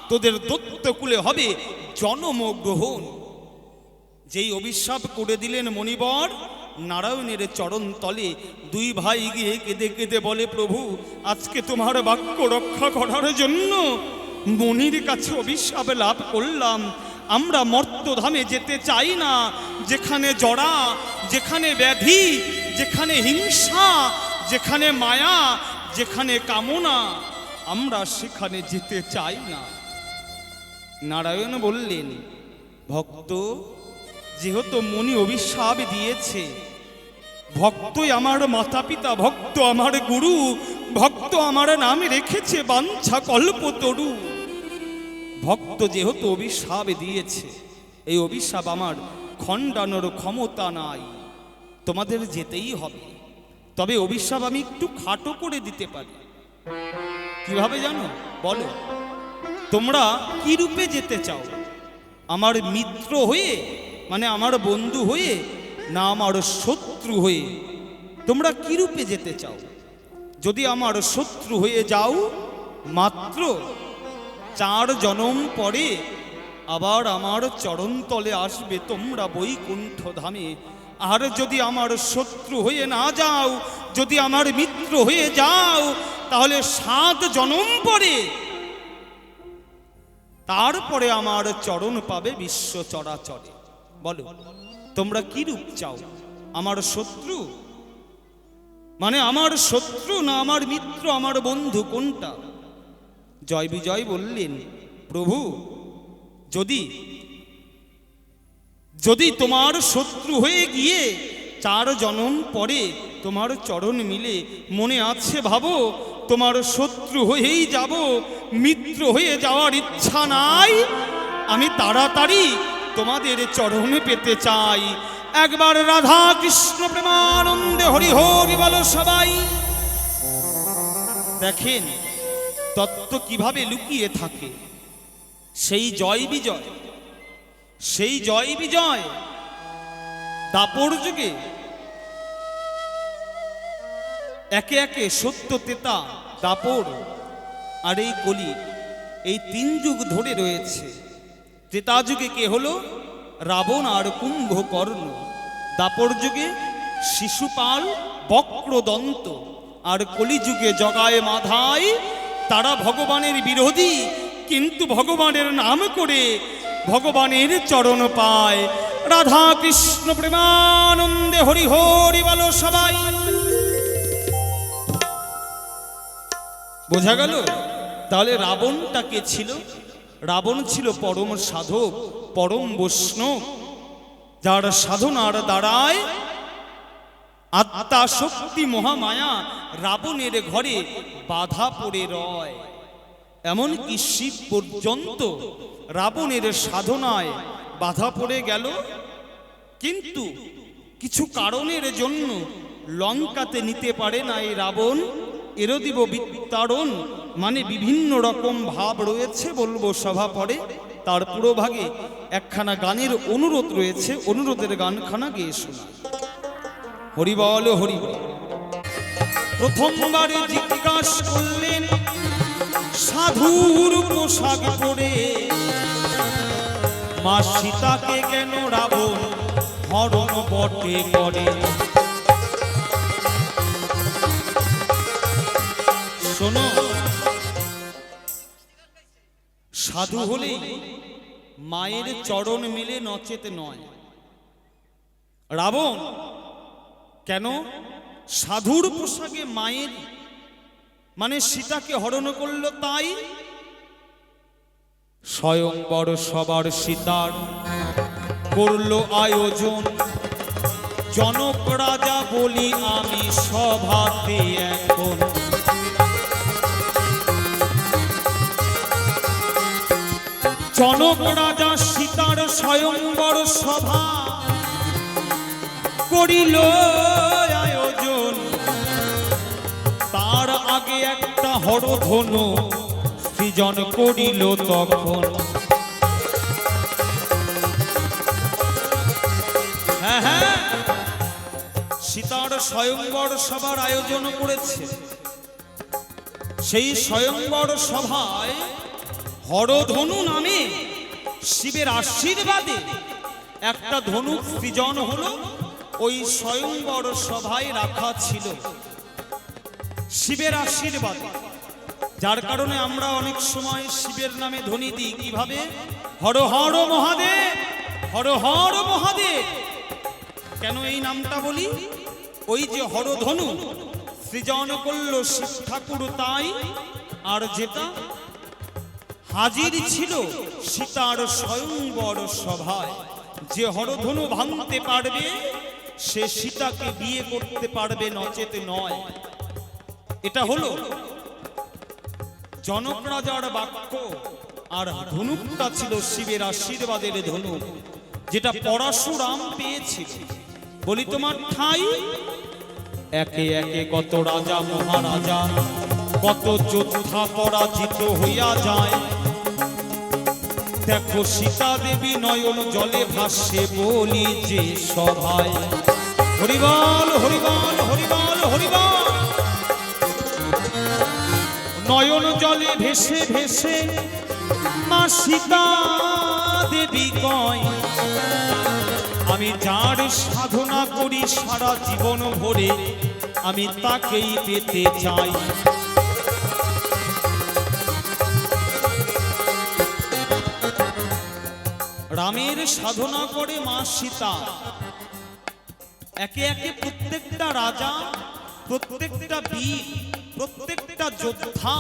তোদের দত্তকুলে হবে জন্ম গ্রহণ। যেই অভিশাপ করে দিলেন মণিবর, নারায়ণের চরণ তলে দুই ভাই গিয়ে কেঁদে কেঁদে বলে, প্রভু আজকে তোমার বাক্য রক্ষা করার জন্য মনির কাছে অভিশাপ লাভ করলাম। আমরা মর্তধামে যেতে চাই না, যেখানে জড়া, যেখানে ব্যাধি, যেখানে হিংসা, যেখানে মায়া, যেখানে কামনা, আমরা সেখানে যেতে চাই না। নারায়ণ বললেন, ভক্ত যেহেতু মনি অভিশাপ দিয়েছে, ভক্তই আমার মাতা পিতা, ভক্ত আমার গুরু, ভক্ত আমার নামে রেখেছে বাঞ্ছা কল্পতরু। ভক্ত যেহেতু অভিশাপ দিয়েছে, এই অভিশাপ আমার খণ্ডানোর ক্ষমতা নাই, তোমাদের যেতেই হবে। তবে অভিশাপ আমি একটু খাটো করে দিতে পারি। কিভাবে জানো? বলো, তোমরা কি রূপে যেতে চাও? আমার মিত্র হয়ে, মানে আমার বন্ধু হয়ে, না আমার শত্রু হয়ে? তোমরা কি রূপে যেতে চাও? যদি আমার শত্রু হয়ে যাও, মাত্র 4 জনম পরে আবার আমার চরণতলে আসবে তোমরা বৈকুণ্ঠ ধামে। আর যদি আমার শত্রু হয়ে না যাও, যদি আমার মিত্র হয়ে যাও, তাহলে 7 জনম পরে তারপরে আমার চরণ পাবে বিশ্ব চরাচরে। বলো, তোমরা কি রূপ চাও? আমার শত্রু, মানে আমার শত্রু, না আমার মিত্র, আমার বন্ধু, কোনটা? জয় বিজয় বললেন, প্রভু যদি তোমার শত্রু হয়ে গিয়ে 4 জনম পরে তোমার চরণ মিলে, মনে আছে ভাবো, তোমার শত্রু হয়েই যাব, মিত্র হয়ে যাওয়ার ইচ্ছা নাই। আমি তাড়াতাড়ি তোমাদের চরণে পেতে চাই। একবার রাধা কৃষ্ণ প্রেমানন্দে হরি হরি বলো সবাই। দেখেন তত্ত্ব কিভাবে লুকিয়ে থাকে। সেই জয় বিজয়, সেই জয় বিজয় দাপর যুগে একে একে সত্য, তেতা, দাপর আর এই কলি, এই 3 যুগ ধরে রয়েছে। ত্রেতা যুগে কে হলো? রাবণ আর কুম্ভকর্ণ। দাপর যুগে শিশুপাল, বক্রদন্ত। আর কলিযুগে জগায় মাধায়। তারা ভগবানের বিরোধী, কিন্তু ভগবানের নাম করে ভগবানের চরণ পায়। রাধা কৃষ্ণ প্রেমানন্দে হরি হরি বলো সবাই। বোঝা গেল? তাহলে রাবণটা কে ছিল? রাবণ ছিল পরম সাধক, পরম বৈষ্ণব, যার সাধনার দ্বারায় আত্মা শক্তি মহামায়া রাবণের ঘরে বাধা পড়ে রয়। এমনকি শিব পর্যন্ত রাবণের সাধনায় বাধা পড়ে গেল। কিন্তু কিছু কারণের জন্য লঙ্কাতে নিতে পারে না এই রাবণ। এরদিব বিত্তারণ, মানে বিভিন্ন রকম ভাব রয়েছে, বলবো সভা পরে। তার পুরো ভাগে একখানা গানের অনুরোধ রয়েছে, অনুরোধের গানখানা গেয়ে শোনা। হরিবল হরিবল। প্রথমবারে জিজ্ঞাসা করলেন সাধুর পোশাক পরে, মা সীতাকে কেন রাবণ হরণ বটে করে। শোনো, সাধু হলেই মায়ের চরণ মেলে, নচেত নয়। রাবণ কেন সাধুর পোশাকে মায়ের মানে সীতাকে হরণ করলো, তাই স্বয়ংবর সবার সীতার করলো আয়োজন। জনক রাজা বলি আমি সভাতে এখন, জনক রাজা সীতার স্বয়ংবর সভা করিল আয়োজন। তার আগে একটা হরধনু সৃজন করিল তখন। হ্যাঁ হ্যাঁ, সীতার স্বয়ংবর সভার আয়োজন করেছে। সেই স্বয়ংবর সভায় হরধনু নামে শিবের আশীর্বাদে একটা ধনু সৃজন হলো, ওই স্বয়ংবর সভায় রাখা ছিল শিবের আশীর্বাদে। যার কারণে আমরা অনেক সময় শিবের নামে ধ্বনি দিই, কিভাবে? হর হর মহাদেব, হর হর মহাদেব। কেন এই নামটা বলি? ওই যে হরধনু সৃজন করল শিব ঠাকুর, তাই। আর যেটা হাজির ছিল সীতার স্বয়ংবর সভায়, যে হরধনু ভাঙতে পারবে সে সীতাকে বিয়ে করতে পারবে, নচেত নয়। এটা হলো জনক রাজার বাক্য। আর ধনুকটা ছিল শিবের আশীর্বাদের ধনুক, যেটা পরশুরাম পেয়েছিল। বলি তোমার ঠাই, একে একে কত রাজা মহারাজা, কত যোদ্ধা পরাজিত হইয়া যায়। দেখো সীতা দেবী নয়ন জলে ভাসে বলি যে সভায়। হরিবল হরিবল হরিবল হরিবল। নয়ন জলে ভেসে ভেসে মা সীতা দেবী কয়, আমি যার সাধনা করি সারা জীবন ভরে, আমি তাকেই পেতে চাই। রামের সাধনা করে মা সীতা। একে একে প্রত্যেকটা রাজা, প্রত্যেকটা বীর, প্রত্যেকটা যোদ্ধা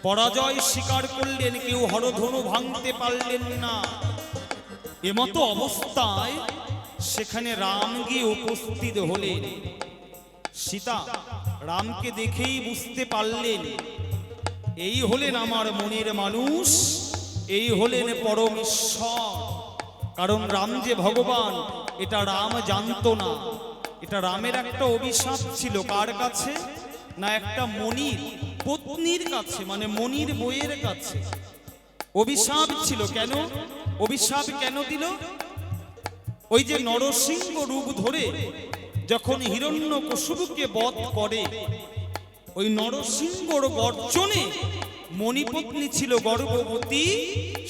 পরাজয় স্বীকার করলেন, কেউ হরধনু ভাঙতে পারলেন না। এমতো অবস্থায় সেখানে রাম গিয়ে উপস্থিত হলেন। সীতা রামকে দেখেই বুঝতে পারলেন, এই হলেন আমার মনের মানুষ, এই হলেন পরম ঈশ্বর। কারণ রাম যে ভগবান এটা রাম জানতো না। এটা রামের একটা অভিশাপ ছিল। কার কাছে? না, একটা মনির পত্নীর কাছে, মানে মনির বইয়ের কাছে অভিশাপ ছিল। কেন অভিশাপ কেন দিল? ওই যে নরসিংহ রূপ ধরে যখন হিরণ্যকশিপুকে বধ করে, ওই নরসিংহর গর্জনে মণিপত্নী ছিল গর্ভবতী,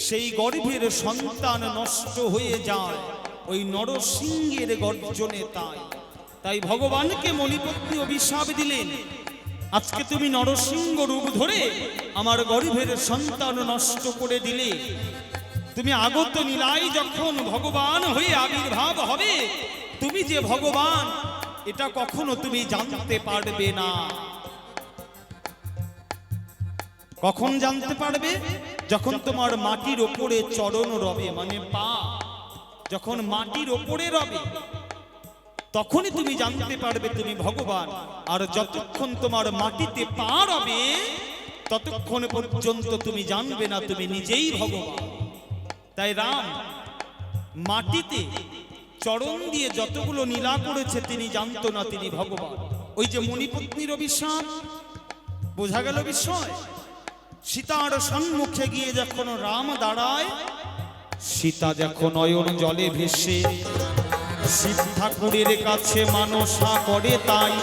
সেই গর্ভের সন্তান নষ্ট হয়ে যায় ওই নরসিংহের গর্জনে। তাই ভগবানকে মণিপত্নী অভিশাপ দিলেন, আজকে তুমি নরসিংহ রূপ ধরে আমার গর্ভের সন্তান নষ্ট করে দিলে। তুমি আগত নীলায় যখন ভগবান হয়ে আবির্ভাব হবে, তুমি যে ভগবান এটা কখনো তুমি জানতে পারবে না। কখন জানতে পারবে? যখন তোমার মাটির ওপরে চরণ রবে, মানে পা যখন মাটির ওপরে রবে, তখনই তুমি জানতে পারবে তুমি ভগবান। আর যতক্ষণ তোমার মাটিতে পা রবে, ততক্ষণ পর্যন্ত তুমি জানবে না তুমি নিজেই ভগবান। তাই রাম মাটিতে চরণ দিয়ে যতগুলো লীলা করেছে তিনি জানতো না তিনি ভগবান। ওই যে মণিপত্নীর অভিশাপ, বোঝা গেল বিষয়? সীতার সম্মুখে গিয়ে যখন রাম দাঁড়ায়, সীতা যখন নয়ন জলে ভেসে শিব ঠাকুরের কাছে মানসা করে, তাই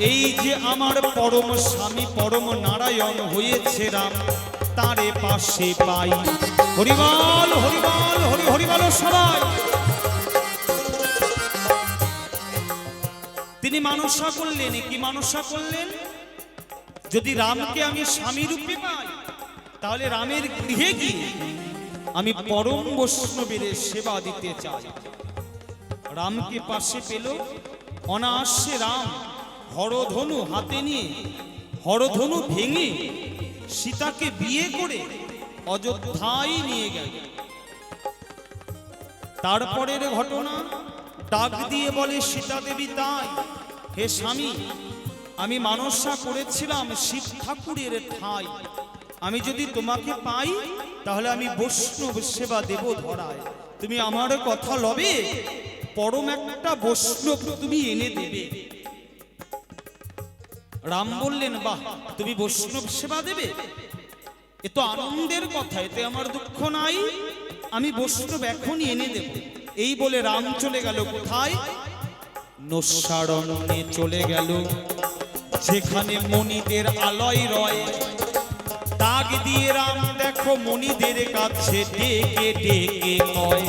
এই যে আমার পরম স্বামী পরম নারায়ণ হয়েছে রাম, তারে পাশে পাই। হরিবল হরিবল হরি হরিবল সবাই। তিনি মানসা করলেন, কি মানসা করলেন? যদি রামকে আমি স্বামী রূপে পাই, তাহলে রামের গৃহে গিয়ে আমি পরম বৈষ্ণবের সেবা দিতে চাই। রামকে পাশে পেল, অনায়াসে রাম হরধনু হাতে নিয়ে হরধনু ভেঙে সীতাকে বিয়ে করে অযোধ্যায় নিয়ে গেল। তারপরের ঘটনা ডাক দিয়ে বলে সীতা দেবী, তাই হে স্বামী, আমি মানসা করেছিলাম শিব ঠাকুরের ঠাই, আমি যদি তোমাকে পাই তাহলে আমি বৈষ্ণব সেবা দেব ধরায়। তুমি আমার কথা লবে, পরম একটা বৈষ্ণব তুমি এনে দেবে। রাম বললেন, বাহ, তুমি বৈষ্ণব সেবা দেবে, এ তো আনন্দের কথা, এতে আমার দুঃখ নাই, আমি বৈষ্ণব এখনই এনে দেব। এই বলে রাম চলে গেল কোথায়? নৈঃসারণ্যে চলে গেল, যেখানে মণিদের আলয় রয়। ডাক দিয়ে রাম দেখো মণিদের কাছে ডেকে ডেকে কয়,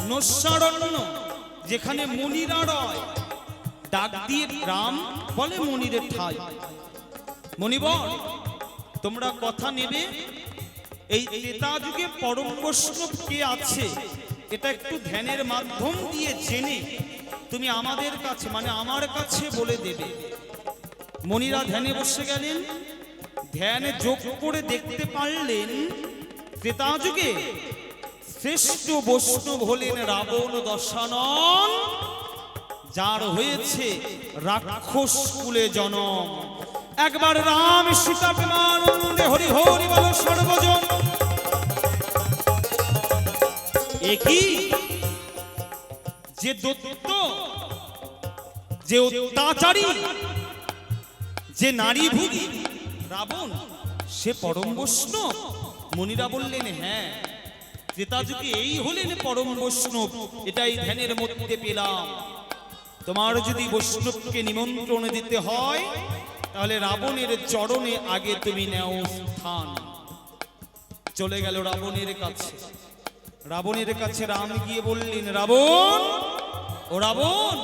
নৈঃসারণ্য যেখানে মণিরা রয়, ডাক দিয়ে রাম বলে মণিদের ঠাই, মণিবর তোমরা কথা নেবে, এই ত্রেতা যুগে পরম বৈষ্ণব কে আছে এটা একটু ধ্যানের মাধ্যম দিয়ে জেনে তুমি আমাদের কাছে, মানে আমার কাছে বলে দেবে। মণিরা ধ্যানে বসে গেলেন, ধ্যানে যোগ করে দেখতে পারলেন ত্রেতা যুগে শ্রেষ্ঠ বৈষ্ণব হলেন রাবণ দশানন, যার হয়েছে রাক্ষস কুলে জনম। একবার রাম সীতা প্রেমানন্দে হরি হরি বল সর্বজন। একই যে দত্ত, যে অত্যাচারী, যে নারী ভোগী রাবণ, সে পরম বৈষ্ণব। মুনিরা বললেন, হ্যাঁ, ত্রেতা যুগে এই হলেন পরম বৈষ্ণব, এটাই ধ্যানের মধ্যে পেলাম। তোমার যদি বৈষ্ণবকে নিমন্ত্রণ দিতে হয় তাহলে রাবণের চরণে আগে তুমি নেও স্থান। চলে গেল রাবণের কাছে। রাবণের কাছে রাম গিয়ে বললেন, রাবণ, ও রাবণ,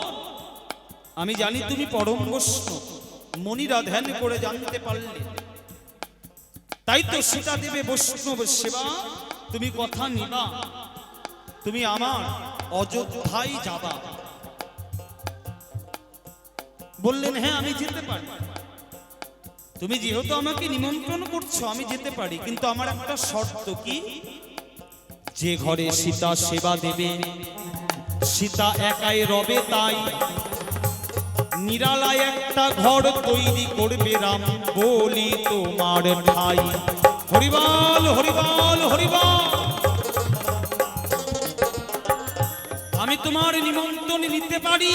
আমি জানি তুমি পরম বৈষ্ণব, মনিরা ধ্যান করে জানতে পারলে, তাই তো সীতা দেবে বৈষ্ণব সেবা, তুমি কথা নিবা, তুমি আমার অযোধ্যায় যাবা। বললেন, হ্যাঁ আমি যেতে পারি, তুমি যেহেতু আমাকে নিমন্ত্রণ করছো আমি যেতে পারি, কিন্তু আমার একটা শর্ত। কি? যে ঘরে সীতা সেবা দেবে, সীতা একাই রবে, তাই নিরালায় একটা ঘর তৈরি করবে রাম, বলি তোমার ঠাই। হরিবল হরিবল হরিবল। আমি তোমার নিমন্ত্রণ নিতে পারি,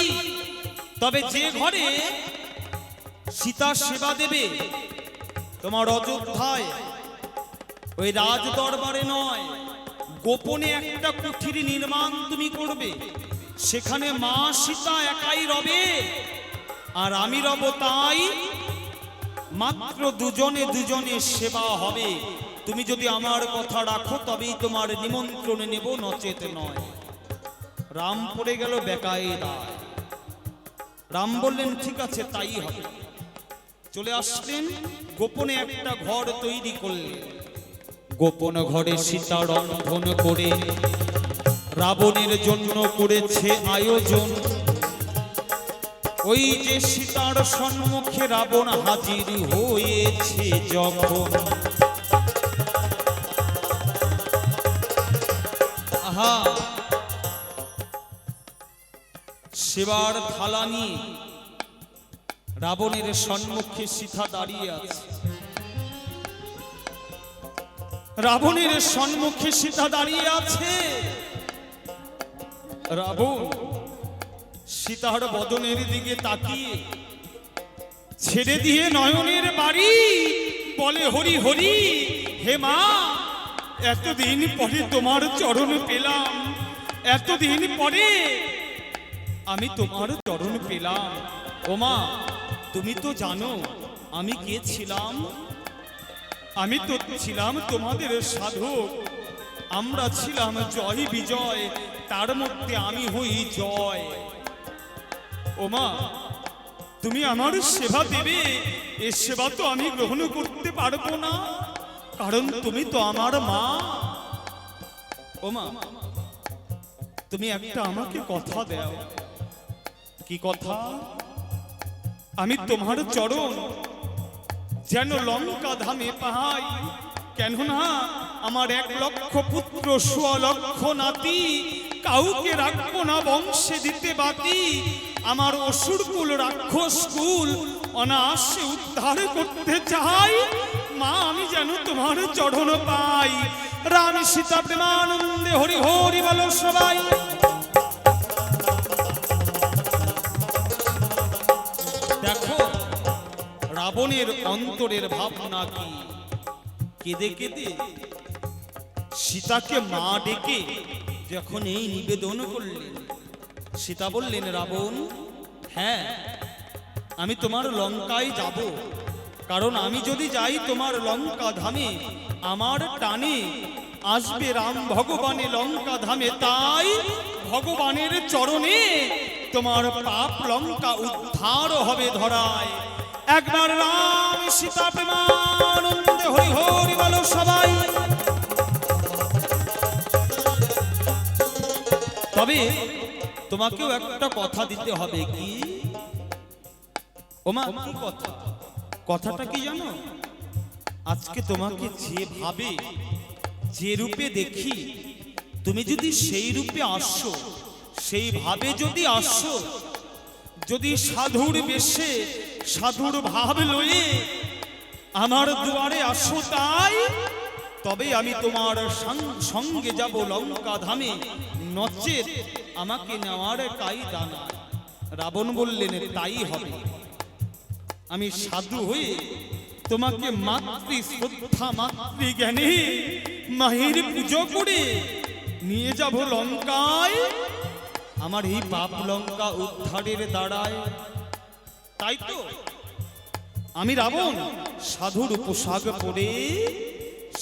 তবে যে ঘরে সীতা সেবা দেবে তোমার অযোধ্যায়, ওই রাজ দরবারে নয়, গোপনে একটা কুঠির নির্মাণ তুমি করবে, সেখানে মা সীতা একাই রবে আর আমি রব, তাই মাত্র দুজনে দুজনে সেবা হবে। তুমি যদি আমার কথা রাখো তবেই তোমার নিমন্ত্রণ নেব, নচেত নয়। রাম পড়ে গেল বেকায় দায়। রাম বললেন, ঠিক আছে, তাই হবে। চলে আসলেন, গোপনে একটা ঘর তৈরি করলেন। গোপন ঘরে সীতা রন্ধন করে রাবণের জন্য করেছে আয়োজন। ওই যে সীতার সম্মুখে রাবণ হাজির হয়েছে যখন, আহা, সেবার থালা নিয়ে রাবণের সম্মুখে সীতা দাঁড়িয়ে আছে। রাবণের সম্মুখে সীতা দাঁড়িয়ে আছে। রাবণ সীতার বদনের দিকে তাকিয়ে ছেড়ে দিয়ে নয়নের বাড়ি বলে হরি হরি। হে মা, এতদিন পরে তোমার চরণ পেলাম, এতদিন পরে আমি তোমার চরণ পেলাম। ও মা, তুমি তো জানো আমি কে ছিলাম? আমি তো ছিলাম তোমাদের সাধক, আমরা ছিলাম জয় বিজয়, তার মধ্যে আমি হই জয়। ও মা, তুমি আমার সেবা দেবে, এ সেবা তো আমি গ্রহণ করতে পারবো না, কারণ তুমি তো আমার মা। ও মা, তুমি একটা আমাকে কথা দাও। কি কথা? আমি তোমার চরণ যেন লঙ্কা ধামে পাই, কেননা আমার 1 লক্ষ পুত্র 100 লক্ষ নাতি, কাউকে রাখবো না বংশে দিতে বাতি। আমার অসুর কুল রাক্ষস কুল অনায়াসে উদ্ধার করতে চাই। মা, আমি যেন তোমার চরণ পাই। রাম সীতা প্রেমানন্দে হরি হরি বলো সবাই। দেখো রাবণের অন্তরের ভাবনা কি। কেঁদে কেঁদে সীতাকে মা ডেকে যখন এই নিবেদন করলেন, সীতা বললেন, রাবণ, হ্যাঁ আমি তোমার লঙ্কায় যাব, কারণ আমি যদি যাই তোমার লঙ্কা ধামে, আমার টানে আসবে রাম ভগবানে লঙ্কা ধামে, তাই ভগবানের চরণে তোমার পাপ লঙ্কা উদ্ধার হবে ধরায়। একবার রাম সীতা প্রেমানন্দে হরি হরি বলো সবাই। তবে তোমাকেও একটা কথা দিতে হবে। কি ওমা, কি কথা? কথাটা কি জানো? আজকে তোমাকে যেভাবে যে রূপে দেখি, তুমি যদি সেই রূপে আসো, সেইভাবে যদি আসো, যদি সাধুর বেশে সাধুর ভাব লয়ে আমার দুয়ারে আসো, তাই তবে আমি তোমার সঙ্গে যাব লঙ্কা ধামে, নচেত আমাকে নেওয়ার কায়দা না। রাবণ বললেন, তাই হবে। আমি সাধু হয়ে তোমাকে মাতৃ শ্রদ্ধা মাতৃ জ্ঞানে মায়ের পুজো করে নিয়ে যাব লঙ্কায়, আমার এই পাপ লঙ্কা উদ্ধারের দ্বারায়। তাই তো আমি রাবণ সাধুর পোশাক পরে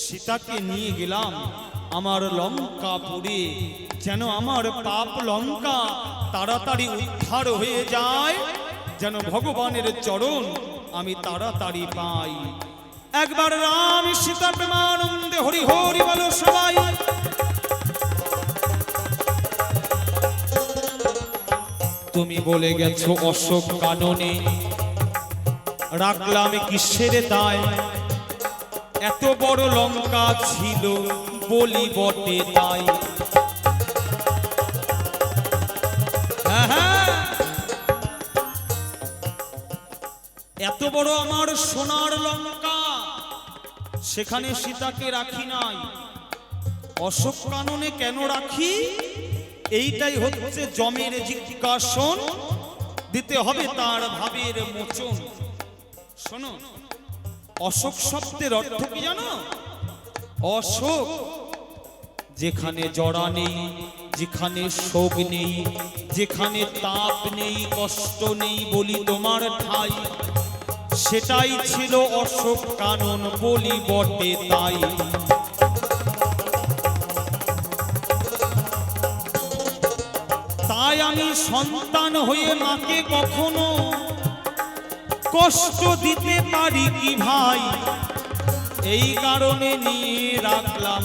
সীতাকে নিয়ে গেলাম আমার লঙ্কাপুরে, যেন আমার পাপ লঙ্কা তাড়াতাড়ি উদ্ধার হয়ে যায়, যেন ভগবানের চরণ আমি তাড়াতাড়ি পাই। একবার রাম সীতা প্রেমানন্দে হরি হরি বলো সবাই। তুমি বলে গেছো অশোক কাননে, রাখলাম কিসের দায়, এত বড় লঙ্কা ছিল বলি বটে তাই। এত বড় আমার সোনার লঙ্কা, সেখানে সীতাকে রাখি নাই। অশোক কাননে কেন রাখি? এইটাই হচ্ছে যমের জিজ্ঞাসন, দিতে হবে তার ভাবের মোচন। শোনো, অশোক শব্দের অর্থ কি জানো? অশোক যেখানে জড়া নেই, যেখানে শোক নেই, যেখানে তাপ নেই, কষ্ট নেই, বলি তোমার ঠাই, সেটাই ছিল অশোক কানন বলি বটে তাই। তাই আমি সন্তান হয়ে মাকে কখনো কষ্ট দিতে পারি কি ভাই, এই কারণে নিয়ে রাখলাম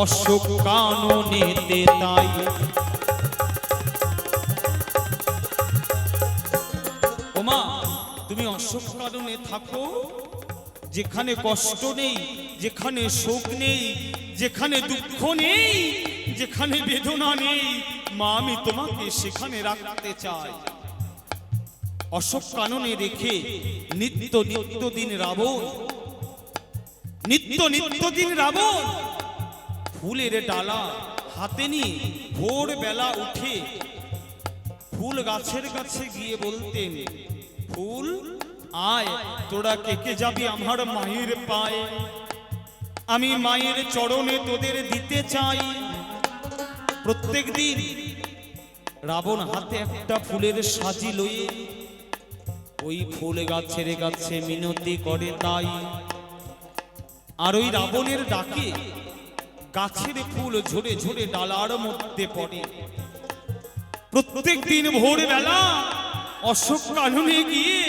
অশোক কাননেতে তাই। ওমা, তুমি অশোক কাননে থাকো, যেখানে কষ্ট নেই, যেখানে শোক নেই, যেখানে দুঃখ নেই, যেখানে বেদনা নেই, মা আমি তোমাকে সেখানে রাখতে চাই। অশোক কাননে রেখে নিত্য নিত্য দিন রাবণ, নিত্য নিত্য দিন রাবণ ফুলের ডালা হাতে নিয়ে ভোর বেলা উঠে ফুল গাছের কাছে গিয়ে বলতেন, ফুল আয়, তোরা কেকে যাবি আমার মায়ের পায়ে, আমি মায়ের চরণে তোদের দিতে চাই। প্রত্যেক দিন রাবণ হাতে একটা ফুলের সাজি লইয়ে ওই ফুল গাছের কাছে মিনতি করে তাই। আর ওই রাবণের ডাকে গাছের ফুল ঝরে ঝরে ডালার মধ্যে পড়ে। প্রত্যেক দিন ভোরবেলা অশোক কাননে গিয়ে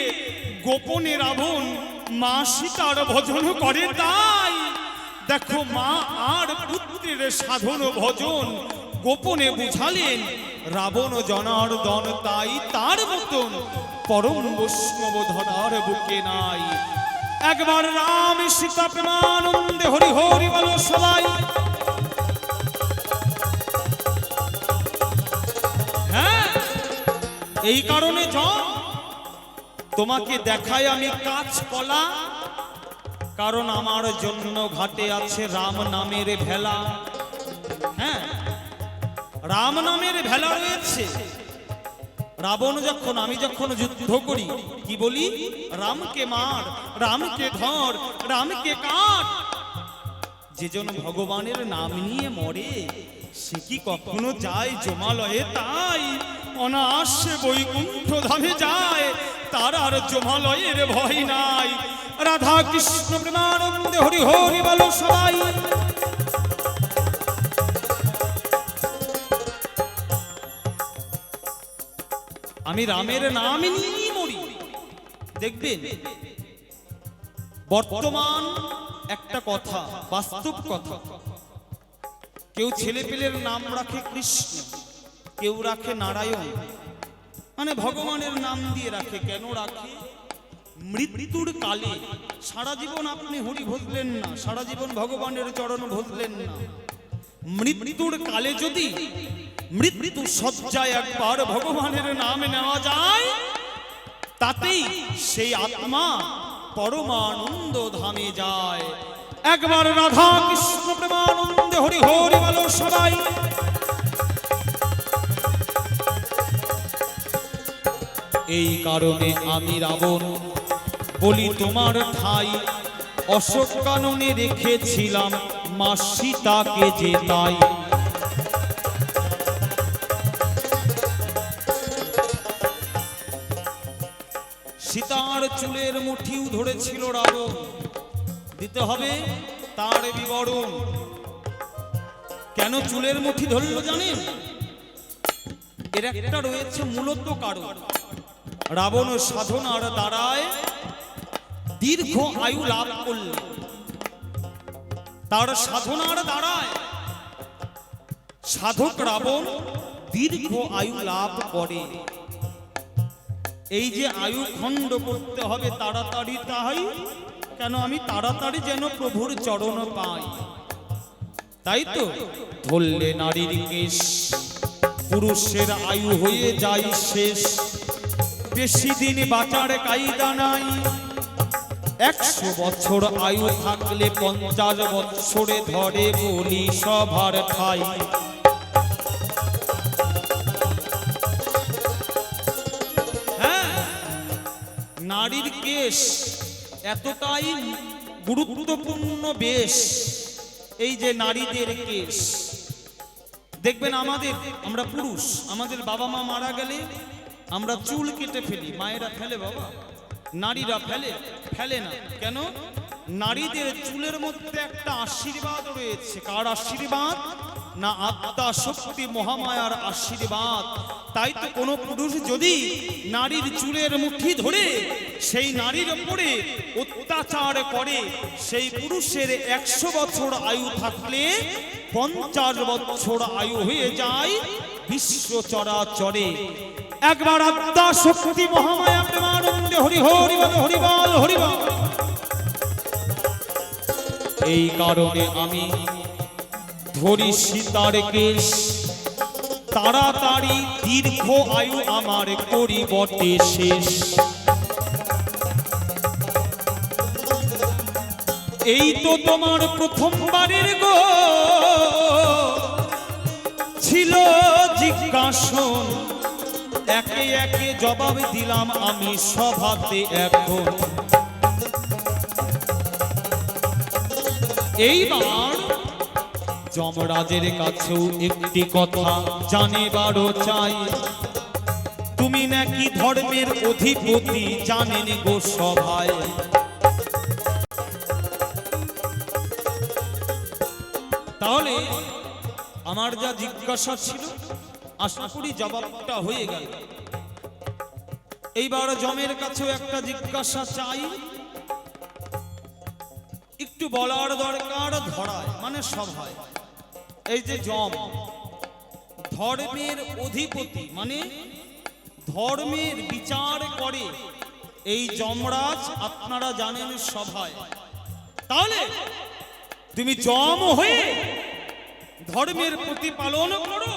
গোপনে রাবণ মা সীতার ভজন করে তাই। দেখো মা আর পুত্রের সাধন ভজন গোপনে বুঝালেন রাবণ জনার্দন, তাই তার মতন পরম বৈষ্ণব ধরার বুকে নাই। একবার রাম সীতা প্রেমানন্দে হরি হরি বলো সবাই। হ্যাঁ, এই কারণে তোমাকে দেখায় আমি কাঁচকলা, কারণ আমার জন্য ঘাটে আছে রাম নামের ভেলা। হ্যাঁ, রাম নামের ভেলা রয়েছে। রাবণ যখন, আমি যখন যুদ্ধ করি কি বলি, রামকে মার, রামকে ধর, রামকে কাট। যেজন ভগবানের নাম নিয়ে মরে সে কি কখনো যায় জমালয়ে, তাই অনায়াসে বৈকুণ্ঠ ধামে যায়, তার আর জমালয়ের ভয় নাই। রাধা কৃষ্ণ প্রেমানন্দে হরি হরি বলো সবাই। আমি রামের নাম নিয়ে মরি। দেখবেন বর্তমান একটা কথা, বাস্তব কথা, কেউ ছেলে পেলের নাম রাখে কৃষ্ণ, কেউ রাখে নারায়ণ, মানে ভগবানের নাম দিয়ে রাখে। কেন রাখে? মৃত্যুর কালে সারা জীবন আপনি হরি ভজলেন না, সারা জীবন ভগবানের চরণ ভজলেন না, মৃত্যুর কালে যদি মৃত্যু সজ্জায় একবার ভগবানের নাম নেওয়া যায়, তাতেই সেই আত্মা পরমানন্দ ধামে যায়। একবার রাধা কৃষ্ণ প্রেমানন্দে হরি হরি বলো সবাই। এই কারণে আমি রাবণ বলি তোমার ঠাই, অশোক কাননে রেখেছিলাম মা সীতাকে যে তাই। সীতার চুলের মুঠিও ধরেছিল রাবণ, দিতে হবে তার বিবরণ। কেন চুলের মুঠি ধরল জানেন? এর একটা রয়েছে মূলত কারণ। রাবণ সাধনার দ্বারায় দীর্ঘ আয়ু লাভ করল, তার সাধনার দ্বারায় সাধক রাবণ দীর্ঘ আয়ু লাভ করে। এই যে আয়ু খণ্ড করতে হবে তাড়াতাড়ি, তাই কেন আমি তাড়াতাড়ি যেন প্রভুর চরণ পাই, তাই তো ধরলে নারীর কেশ, পুরুষের আয়ু হয়ে যায় শেষ। বেশি দিন বাঁচার কায়দা নাই, 100 বছর আয়ু থাকলে 50 বছরে ধরে বলি সভার ঠাই। হ্যাঁ, নারীর কেশ এতটাই গুরুত্বপূর্ণ বেশ। এই যে নারীদের কেশ, দেখবেন আমরা পুরুষ, আমাদের বাবা মা মারা গেলে আমরা চুল কেটে ফেলি, মায়েরা ফেলে বাবা, নারীরা ফেলে না। কেন? নারীদের চুলের মধ্যে একটা আশীর্বাদ রয়েছে। কার আশীর্বাদ? না আত্মা শক্তি মহামায়ার আশীর্বাদ। তাই তো কোনো পুরুষ যদি নারীর চুলের মুঠি ধরে সেই নারীর উপরে অত্যাচার করে, সেই পুরুষের 100 বছর আয়ু থাকলে 50 বছর আয়ু হয়ে যায় বিশ্ব চরাচরে। একবার আত্মা শক্তি মহামায়া প্রেমানন্দে হরি হরি বল, হরি বল, হরি বল। এই কারণে আমি ধরি সীতার কেশ, তাড়াতাড়ি দীর্ঘ আয়ু আমার করি বটে শেষ। এই তো তোমার প্রথমবারের গো ছিল জিজ্ঞাসন, একে একে জবাব দিলাম আমি সভাতে এখন। এইবার যমরাজের কাছেও একটি কথা জানিবারও চাই, তুমি নাকি ধর্মের অধিপতি জানেন গো সভায়। তাহলে আমার যা জিজ্ঞাসা ছিল আশা করি জবাবটা হয়ে গেল। এইবার যমের কাছেও একটা জিজ্ঞাসা চাই, একটু বলার দরকার ধরায় মানে সভায়। এই যে যম ধর্মের অধিপতি মানে ধর্মের বিচার করে এই যমরাজ আপনারা জানেন সভায়। তাহলে তুমি যম হয়ে ধর্মের প্রতিপালন করো,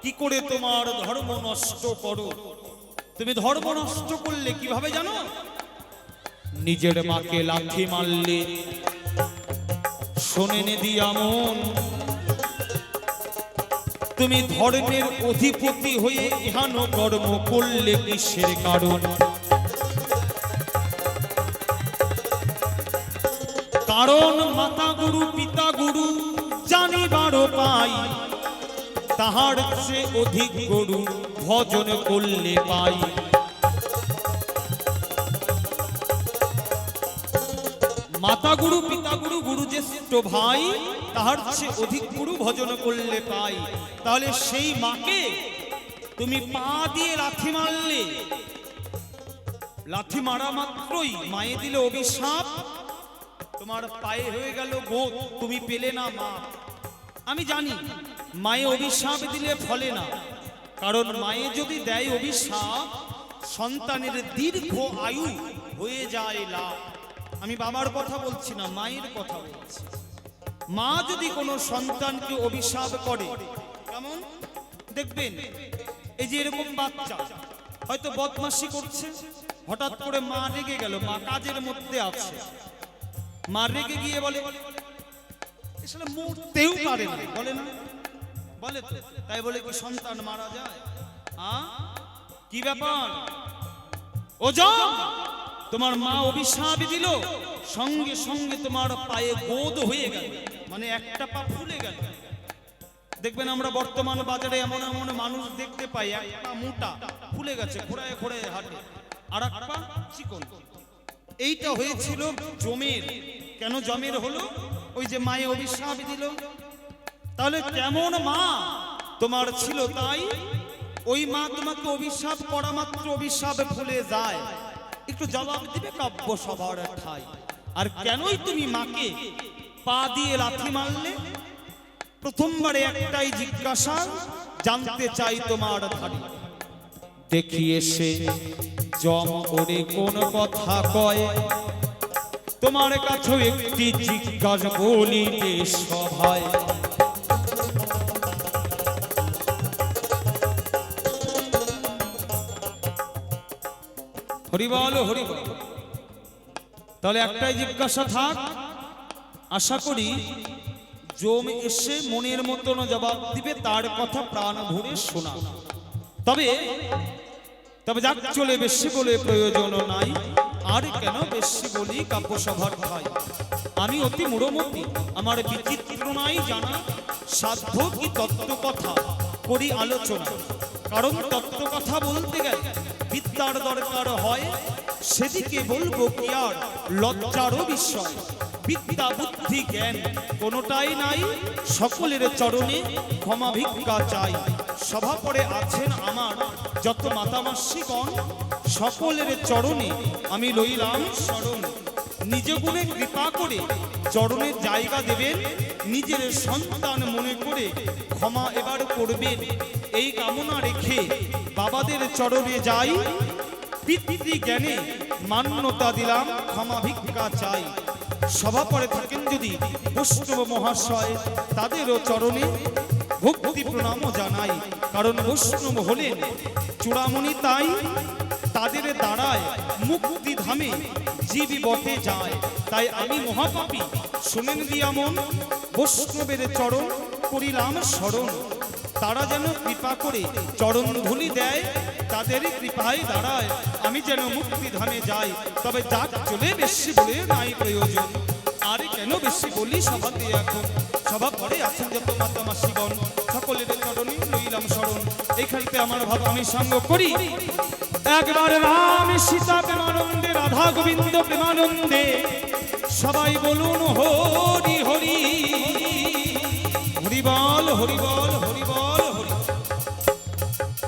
কি করে তোমার ধর্ম নষ্ট করো? তুমি ধর্ম নষ্ট করলে কিভাবে জানো? নিজের মাকে লাথি মারলে, শোনেন দিয়া মন, তুমি ধর্মের অধিপতি হয়ে ইহান কর্ম করলে কিসের কারণ? কারণ মাতা গুরু পিতা গুরু জানিবারও পাই, তাহার সে অধিক গুরু ভজন করলে পাই। মাতা গুরু পিতা গুরু গুরু জ্যেষ্ঠ ভাই, তাহার সে অধিক গুরু ভজন করলে পাই। তাহলে সেই মাকে তুমি পা দিয়ে লাথি মারলে, লাথি মারা মাত্রই মায়ে দিলে অভিশাপ, তোমার পায়ে হয়ে গেল গোদ, তুমি পেলে না মা। আমি জানি মায়ে অভিশাপ দিলে ফলে না, কারণ মায়ে যদি দেয় অভিশাপ সন্তানের দীর্ঘ আয়ু হয়ে যায় লাভ। আমি বাবার কথা বলছি না, মায়ের কথা বলছি। মা যদি কোনো সন্তানকে অভিশাপ করে, কেমন দেখবেন, এই যে এরকম বাচ্চা হয়তো বদমাশি করছে, হঠাৎ করে মা রেগে গেল, মা কাজের মধ্যে আছে, মা রেগে গিয়ে বলে আসলে মরতেও পারে না, বলে না, বলে তো, তাই বলে কি সন্তান মারা যায়? কি ব্যাপার ও যম, তোমার মা অভিশাপ দিল, সঙ্গে সঙ্গে তোমার পায়ে গোদ হয়ে গেল, মানে একটা পা ফুলে গেল। দেখবেন আমরা বর্তমান বাজারে এমন এমন মানুষ দেখতে পাই, এক পা মোটা ফুলে গেছে, ঘোড়ায় ঘোড়ায় হাঁটে, আর এক পা চিকন। এইটা হয়েছিল যমের। কেন যমের হলো? ওই যে মায়ে অভিশাপ দিল। তাহলে কেমন মা তোমার ছিল, তাই ওই মা তোমাকে অভিশাপ করা মাত্র অভিশাপ ভুলে যায়? একটু জবাব দিবে কাব্য সভার ঠাই। আর কেনই তুমি মাকে পা দিয়ে লাথি মারলে? প্রথমবারে একটাই জিজ্ঞাসা জানতে চাই তোমার ধারি। দেখি এসে যম করে কোন কথা কয়, তোমার কাছে একটি জিজ্ঞাসা বলিতে সভায়। হরিবল হরিবল। তাহলে একটাই জিজ্ঞাসা থাক, আশা করি যম এসে মনের মতন জবাব দিবে, তার কথা প্রাণ ভরে শোনা। তবে তবে যাক চলে, বেশি বলে প্রয়োজন নাই, আর কেন বেশি বলি কাব্য সভার ঠাই। আমি অতি মূঢ়মতি, আমার বিচিত্র নাই জানা, সাধ্য কি তত্ত্ব কথা করি আলোচনা। কারণ তত্ত্ব কথা বলতে গেলে বিদ্যার দরকার হয়, সেদিকে বলবো কি আর লজ্জারও বিষয়। বিদ্যা বুদ্ধি জ্ঞান কোনোটাই নাই, সকলের চরণে ক্ষমা ভিক্ষা চাই। সভা পরে আছেন আমার যত মাতামাসিগণ, সকলের চরণে আমি লইলাম শরণ। নিজ গুণে কৃপা করে চরণে জায়গা দেবেন, নিজের সন্তান মনে করে ক্ষমা এবার করবেন। এই কামনা রেখে বাবাদের চরণে যাই, পিতৃ জ্ঞানে মান্যতা দিলাম, ক্ষমা ভিক্ষা চাই। সভা পরে থাকেন যদি বৈষ্ণব মহাশয়, তাদেরও চরণে ভক্তি প্রণাম জানাই। কারণ বৈষ্ণব হলেন চূড়ামণি, তাই তাদের দ্বারায় মুক্তি ধামে জীবী বটে যায়। তাই আমি মহাপাপী, শোনেন দিয়া মন, বৈষ্ণবের চরণ করিলাম স্মরণ। তারা যেন কৃপা করে চরণ ধুলি দেয়, তাদেরই কৃপায় দাঁড়ায় আমি যেন মুক্তি ধামে যাই। তবে যাক চলে বেশি বলে নাই প্রয়োজন, আর কেন বেশি বলি সভাতে এখন। সভা পরে আছেন যত মাতা মাসিগণ, সকলের চরণে লইলাম শরণ। এইখানিতে আমার ভাব আমি সঙ্গ করি। একবার রাম সীতা প্রেমানন্দে, রাধা গোবিন্দ প্রেমানন্দে, সবাই বলুন হরি হরি, হরিবল হরিবল।